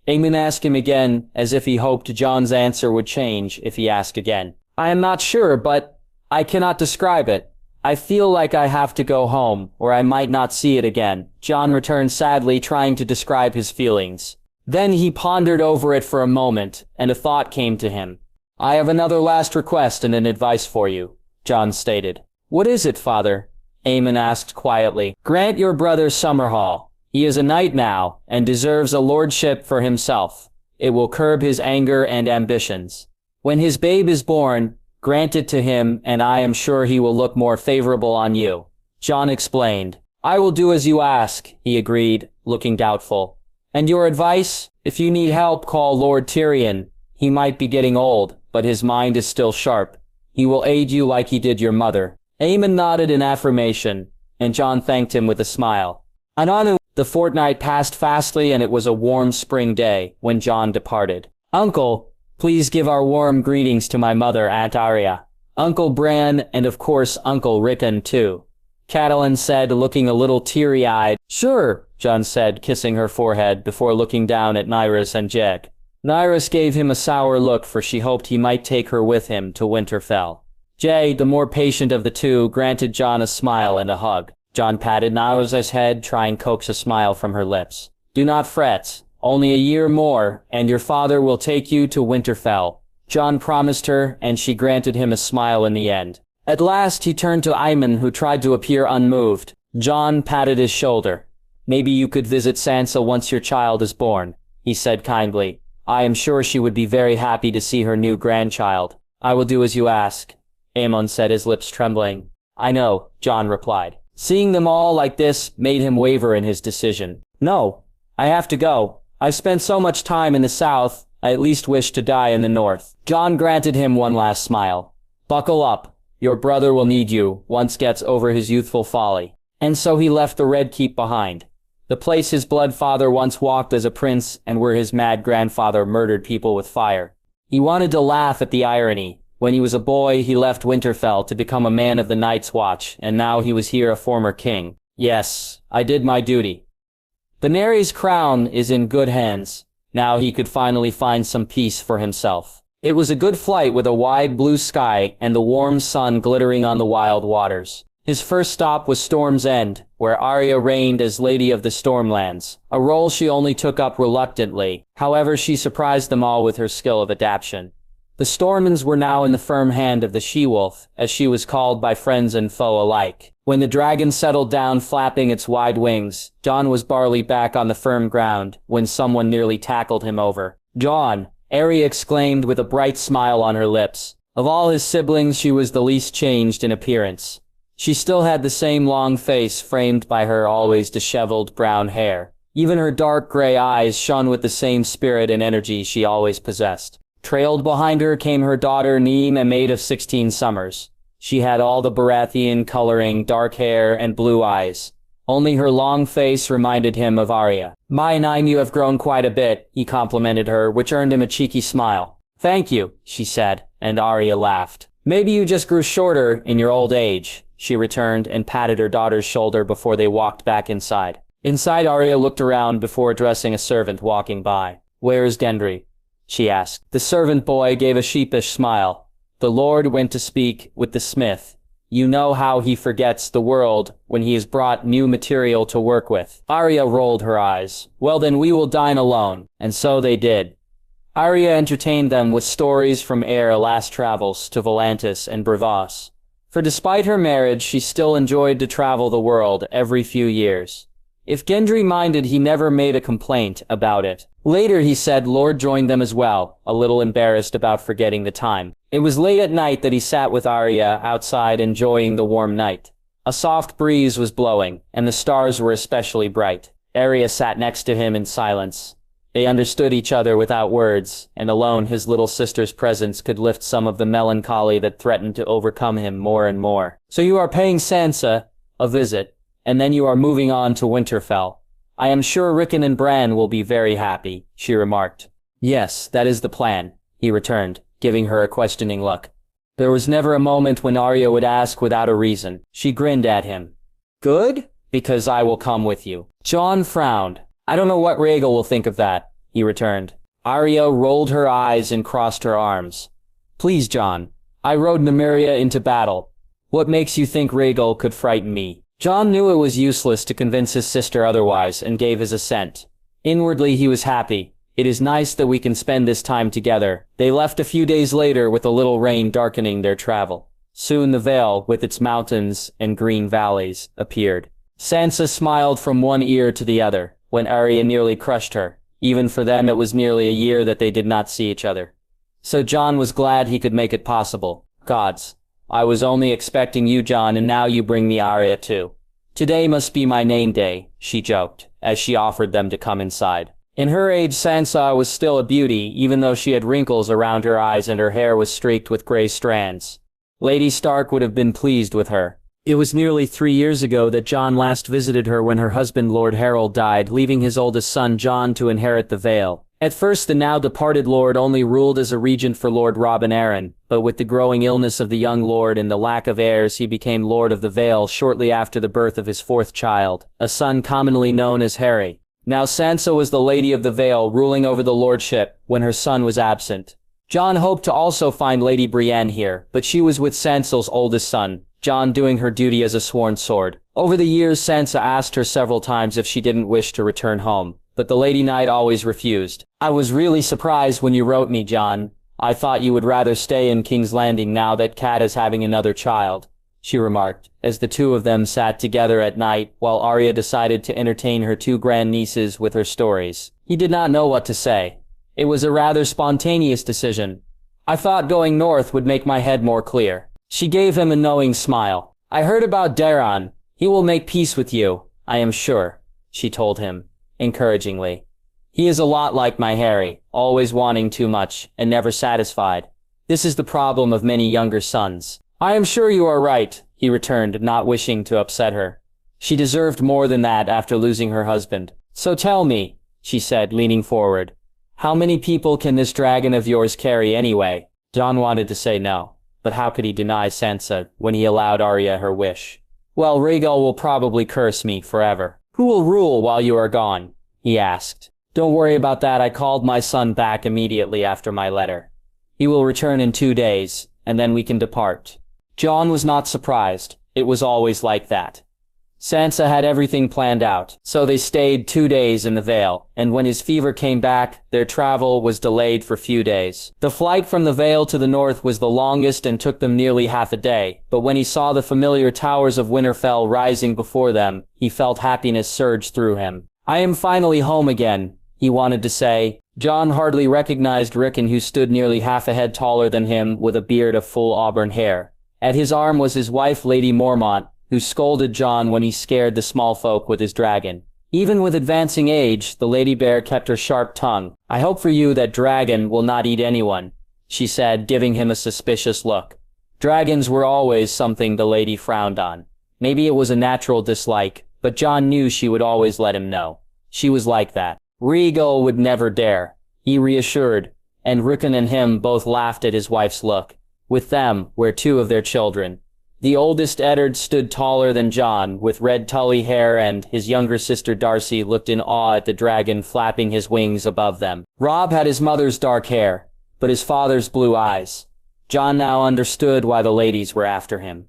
Aemon asked him again, as if he hoped Jon's answer would change if he asked again. I am not sure, but I cannot describe it. I feel like I have to go home, or I might not see it again. Jon returned sadly, trying to describe his feelings. Then he pondered over it for a moment, and a thought came to him. I have another last request and an advice for you, Jon stated. What is it, father? Aemon asked quietly. Grant your brother Summerhall. He is a knight now, and deserves a lordship for himself. It will curb his anger and ambitions. When his babe is born, grant it to him, and I am sure he will look more favorable on you. Jon explained. I will do as you ask, he agreed, looking doubtful. And your advice? If you need help, call Lord Tyrion. He might be getting old, but his mind is still sharp. He will aid you like he did your mother. Aemon nodded in affirmation, and Jon thanked him with a smile. Ananu. The fortnight passed fastly, and it was a warm spring day when Jon departed. Uncle, please give our warm greetings to my mother, Aunt Arya. Uncle Bran, and of course Uncle Rickon too. Catelyn said, looking a little teary-eyed. Sure, Jon said, kissing her forehead before looking down at Nyras and Jeg. Nyras gave him a sour look, for she hoped he might take her with him to Winterfell. Jeg, the more patient of the two, granted Jon a smile and a hug. Jon patted Nyras' head, trying to coax a smile from her lips. Do not fret. Only a year more, and your father will take you to Winterfell. Jon promised her, and she granted him a smile in the end. At last he turned to Aemon, who tried to appear unmoved. Jon patted his shoulder. Maybe you could visit Sansa once your child is born, he said kindly. I am sure she would be very happy to see her new grandchild. I will do as you ask, Aemon said, his lips trembling. I know, Jon replied. Seeing them all like this made him waver in his decision. No, I have to go. I've spent so much time in the south, I at least wish to die in the north. Jon granted him one last smile. Buckle up. Your brother will need you once gets over his youthful folly. And so he left the Red Keep behind. The place his blood father once walked as a prince, and where his mad grandfather murdered people with fire. He wanted to laugh at the irony. When he was a boy, he left Winterfell to become a man of the Night's Watch, and now he was here a former king. Yes, I did my duty. Daenerys' crown is in good hands. Now he could finally find some peace for himself. It was a good flight with a wide blue sky and the warm sun glittering on the wild waters. His first stop was Storm's End, where Arya reigned as Lady of the Stormlands, a role she only took up reluctantly. However, she surprised them all with her skill of adaptation. The Stormans were now in the firm hand of the She-Wolf, as she was called by friends and foe alike. When the dragon settled down flapping its wide wings, Jon was barely back on the firm ground when someone nearly tackled him over. Jon, Arya exclaimed with a bright smile on her lips. Of all his siblings, she was the least changed in appearance. She still had the same long face framed by her always disheveled brown hair. Even her dark gray eyes shone with the same spirit and energy she always possessed. Trailed behind her came her daughter Neem, a maid of 16 summers. She had all the Baratheon coloring, dark hair, and blue eyes. Only her long face reminded him of Arya. "My nine, you have grown quite a bit," he complimented her, which earned him a cheeky smile. "Thank you," she said, and Arya laughed. "Maybe you just grew shorter in your old age," she returned and patted her daughter's shoulder before they walked back inside. Inside, Arya looked around before addressing a servant walking by. "Where is Gendry?" she asked. The servant boy gave a sheepish smile. "The Lord went to speak with the smith. You know how he forgets the world when he has brought new material to work with." Arya rolled her eyes. "Well, then we will dine alone." And so they did. Arya entertained them with stories from Aerys' last travels to Volantis and Bravos. For despite her marriage, she still enjoyed to travel the world every few years. If Gendry minded, he never made a complaint about it. Later, he said Lord joined them as well, a little embarrassed about forgetting the time. It was late at night that he sat with Arya outside enjoying the warm night. A soft breeze was blowing, and the stars were especially bright. Arya sat next to him in silence. They understood each other without words, and alone his little sister's presence could lift some of the melancholy that threatened to overcome him more and more. "So you are paying Sansa a visit, and then you are moving on to Winterfell. I am sure Rickon and Bran will be very happy," she remarked. "Yes, that is the plan," he returned, giving her a questioning look. There was never a moment when Arya would ask without a reason. She grinned at him. "Good? Because I will come with you." Jon frowned. "I don't know what Rhaegal will think of that," he returned. Arya rolled her eyes and crossed her arms. "Please, Jon. I rode Nymeria into battle. What makes you think Rhaegal could frighten me?" Jon knew it was useless to convince his sister otherwise and gave his assent. Inwardly, he was happy. "It is nice that we can spend this time together." They left a few days later with a little rain darkening their travel. Soon the Vale, with its mountains and green valleys, appeared. Sansa smiled from one ear to the other when Arya nearly crushed her. Even for them, it was nearly a year that they did not see each other. So Jon was glad he could make it possible. "Gods, I was only expecting you, Jon, and now you bring me Arya too. Today must be my name day," she joked, as she offered them to come inside. In her age, Sansa was still a beauty, even though she had wrinkles around her eyes and her hair was streaked with gray strands. Lady Stark would have been pleased with her. It was nearly 3 years ago that Jon last visited her when her husband Lord Harrold died, leaving his oldest son Jon to inherit the Vale. At first, the now-departed lord only ruled as a regent for Lord Robin Arryn, but with the growing illness of the young lord and the lack of heirs, he became Lord of the Vale shortly after the birth of his fourth child, a son commonly known as Harry. Now Sansa was the Lady of the Vale, ruling over the lordship when her son was absent. Jon hoped to also find Lady Brienne here, but she was with Sansa's oldest son, Jon, doing her duty as a sworn sword. Over the years, Sansa asked her several times if she didn't wish to return home, but the Lady Knight always refused. "I was really surprised when you wrote me, Jon. I thought you would rather stay in King's Landing now that Cat is having another child," she remarked, as the two of them sat together at night while Arya decided to entertain her two grandnieces with her stories. He did not know what to say. It was a rather spontaneous decision. "I thought going north would make my head more clear." She gave him a knowing smile. "I heard about Daeron. He will make peace with you, I am sure," she told him, encouragingly. "He is a lot like my Harry, always wanting too much and never satisfied. This is the problem of many younger sons." "I am sure you are right," he returned, not wishing to upset her. She deserved more than that after losing her husband. "So tell me," she said, leaning forward, "how many people can this dragon of yours carry anyway?" Jon wanted to say no, but how could he deny Sansa when he allowed Arya her wish? "Well, Rhaegal will probably curse me forever." "Who will rule while you are gone?" he asked. "Don't worry about that. I called my son back immediately after my letter. He will return in 2 days, and then we can depart." Jon was not surprised. It was always like that. Sansa had everything planned out, so they stayed 2 days in the Vale, and when his fever came back, their travel was delayed for few days. The flight from the Vale to the north was the longest and took them nearly half a day, but when he saw the familiar towers of Winterfell rising before them, he felt happiness surge through him. "I am finally home again," he wanted to say. Jon hardly recognized Rickon, who stood nearly half a head taller than him with a beard of full auburn hair. At his arm was his wife Lady Mormont, who scolded Jon when he scared the small folk with his dragon. Even with advancing age, the Lady Bear kept her sharp tongue. "I hope for you that dragon will not eat anyone," she said, giving him a suspicious look. Dragons were always something the lady frowned on. Maybe it was a natural dislike, but Jon knew she would always let him know. She was like that. Rhaegal would never dare, he reassured, and Rickon and him both laughed at his wife's look. With them were two of their children. The oldest Eddard stood taller than Jon, with red Tully hair, and his younger sister Darcy looked in awe at the dragon flapping his wings above them. Robb had his mother's dark hair, but his father's blue eyes. Jon now understood why the ladies were after him.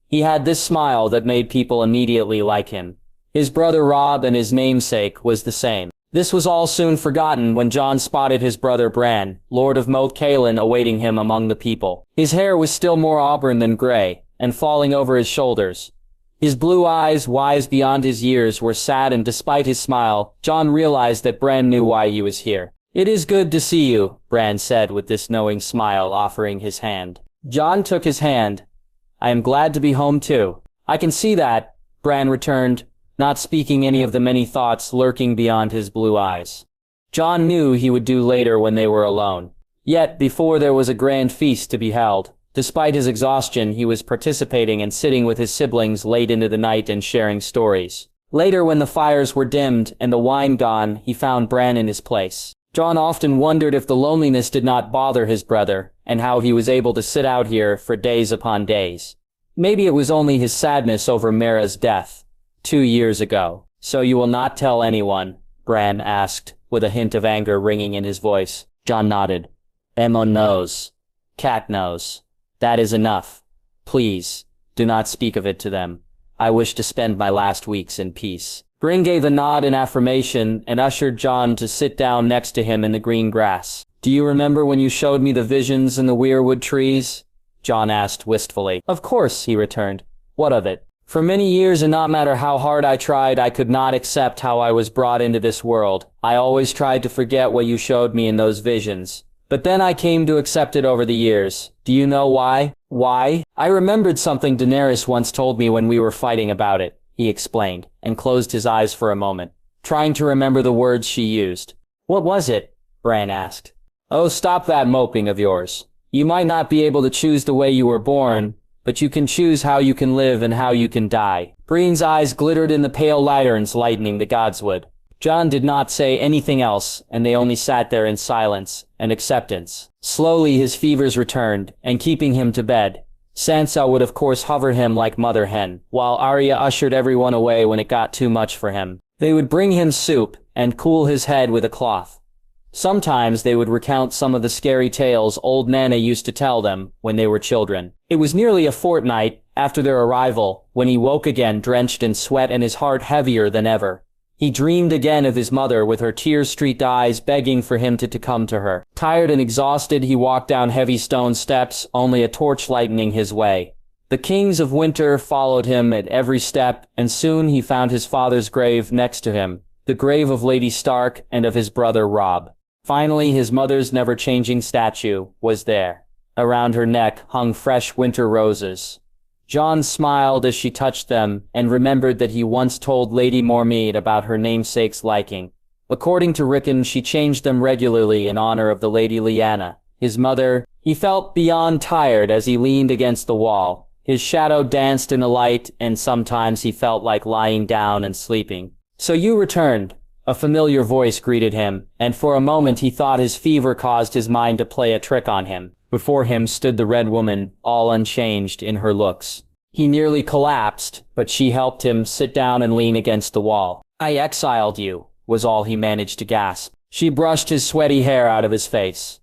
He had this smile that made people immediately like him. His brother Robb and his namesake was the same. This was all soon forgotten when Jon spotted his brother Bran, Lord of Moat Cailin, awaiting him among the people. His hair was still more auburn than gray, and falling over his shoulders. His blue eyes, wise beyond his years, were sad, and despite his smile, Jon realized that Bran knew why he was here. "It is good to see you," Bran said with this knowing smile, offering his hand. Jon took his hand. "I am glad to be home too." "I can see that," Bran returned, not speaking any of the many thoughts lurking beyond his blue eyes. Jon knew he would do later when they were alone. Yet, before there was a grand feast to be held. Despite his exhaustion, he was participating and sitting with his siblings late into the night and sharing stories. Later, when the fires were dimmed and the wine gone, he found Bran in his place. Jon often wondered if the loneliness did not bother his brother, and how he was able to sit out here for days upon days. Maybe it was only his sadness over Mera's death 2 years ago. "So you will not tell anyone?" Bran asked, with a hint of anger ringing in his voice. Jon nodded. "Aemon knows. Cat knows. That is enough. Please, do not speak of it to them. I wish to spend my last weeks in peace." Bran gave a nod in affirmation and ushered Jon to sit down next to him in the green grass. "Do you remember when you showed me the visions in the weirwood trees?" Jon asked wistfully. "Of course," he returned. "What of it?" "For many years, and not matter how hard I tried, I could not accept how I was brought into this world. I always tried to forget what you showed me in those visions. But then I came to accept it over the years. Do you know why?" "Why?" "I remembered something Daenerys once told me when we were fighting about it," he explained, and closed his eyes for a moment, trying to remember the words she used. "What was it?" Bran asked. "Oh, stop that moping of yours. You might not be able to choose the way you were born, but you can choose how you can live and how you can die." Brienne's eyes glittered in the pale lanterns lightening the godswood. Jon did not say anything else, and they only sat there in silence and acceptance. Slowly his fevers returned, and keeping him to bed, Sansa would of course hover him like mother hen, while Arya ushered everyone away when it got too much for him. They would bring him soup, and cool his head with a cloth. Sometimes they would recount some of the scary tales old Nana used to tell them when they were children. It was nearly a fortnight after their arrival when he woke again drenched in sweat and his heart heavier than ever. He dreamed again of his mother with her tear-streaked eyes begging for him to come to her. Tired and exhausted, he walked down heavy stone steps, only a torch lightening his way. The kings of winter followed him at every step, and soon he found his father's grave next to him, the grave of Lady Stark and of his brother Robb. Finally, his mother's never-changing statue was there. Around her neck hung fresh winter roses. Jon smiled as she touched them and remembered that he once told Lady Mormead about her namesake's liking. According to Rickon, she changed them regularly in honor of the Lady Lyanna, his mother. He felt beyond tired as he leaned against the wall. His shadow danced in the light, and sometimes he felt like lying down and sleeping. "So you returned," a familiar voice greeted him, and for a moment he thought his fever caused his mind to play a trick on him. Before him stood the Red Woman, all unchanged in her looks. He nearly collapsed, but she helped him sit down and lean against the wall. "I exiled you," was all he managed to gasp. She brushed his sweaty hair out of his face.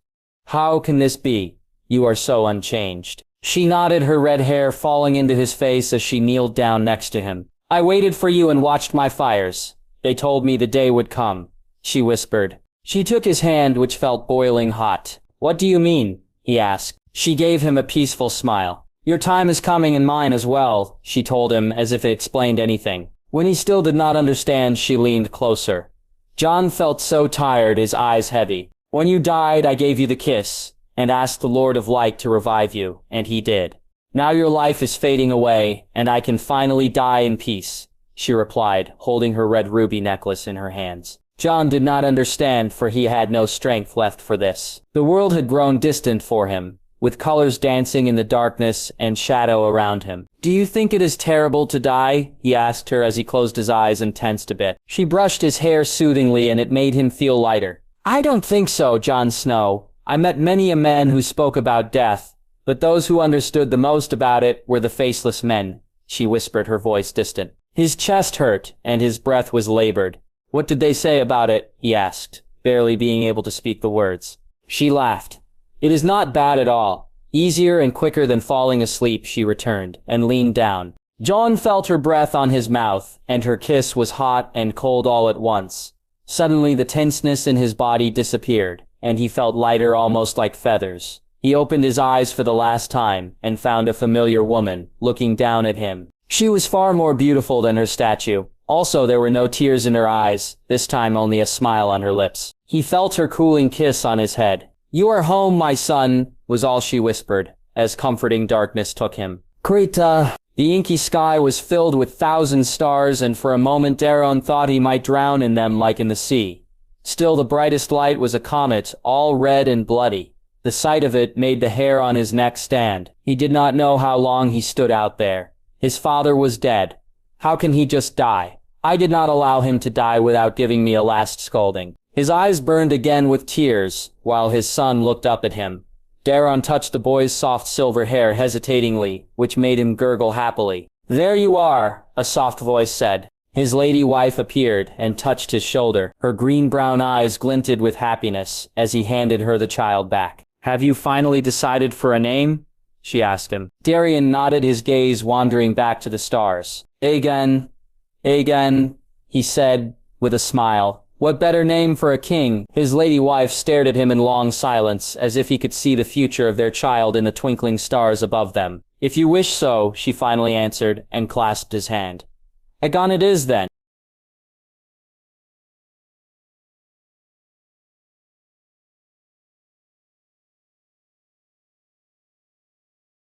"How can this be? You are so unchanged." She nodded, her red hair falling into his face as she kneeled down next to him. "I waited for you and watched my fires. They told me the day would come," she whispered. She took his hand, which felt boiling hot. "What do you mean?" he asked. She gave him a peaceful smile. "Your time is coming and mine as well," she told him, as if it explained anything. When he still did not understand, she leaned closer. Jon felt so tired, his eyes heavy. "When you died, I gave you the kiss, and asked the Lord of Light to revive you, and he did. Now your life is fading away, and I can finally die in peace," she replied, holding her red ruby necklace in her hands. Jon did not understand, for he had no strength left for this. The world had grown distant for him. with colors dancing in the darkness and shadow around him. "Do you think it is terrible to die?" he asked her as he closed his eyes and tensed a bit. She brushed his hair soothingly and it made him feel lighter. "I don't think so, Jon Snow. I met many a man who spoke about death, but those who understood the most about it were the faceless men," she whispered, her voice distant. His chest hurt, and his breath was labored. "What did they say about it?" he asked, barely being able to speak the words. She laughed. "It is not bad at all. Easier and quicker than falling asleep," she returned, and leaned down. Jon felt her breath on his mouth, and her kiss was hot and cold all at once. Suddenly the tenseness in his body disappeared, and he felt lighter, almost like feathers. He opened his eyes for the last time, and found a familiar woman, looking down at him. She was far more beautiful than her statue. Also, there were no tears in her eyes, this time only a smile on her lips. He felt her cooling kiss on his head. "You are home, my son," was all she whispered, as comforting darkness took him. Krita. The inky sky was filled with 1,000 stars, and for a moment Daeron thought he might drown in them like in the sea. Still, the brightest light was a comet, all red and bloody. The sight of it made the hair on his neck stand. He did not know how long he stood out there. His father was dead. How can he just die? I did not allow him to die without giving me a last scolding. His eyes burned again with tears, while his son looked up at him. Daeron touched the boy's soft silver hair hesitatingly, which made him gurgle happily. "There you are," a soft voice said. His lady wife appeared and touched his shoulder. Her green-brown eyes glinted with happiness as he handed her the child back. "Have you finally decided for a name?" she asked him. Darien nodded, his gaze wandering back to the stars. Aegon, he said, with a smile. "What better name for a king?" His lady wife stared at him in long silence, as if he could see the future of their child in the twinkling stars above them. "If you wish so," she finally answered, and clasped his hand. "Aegon it is then."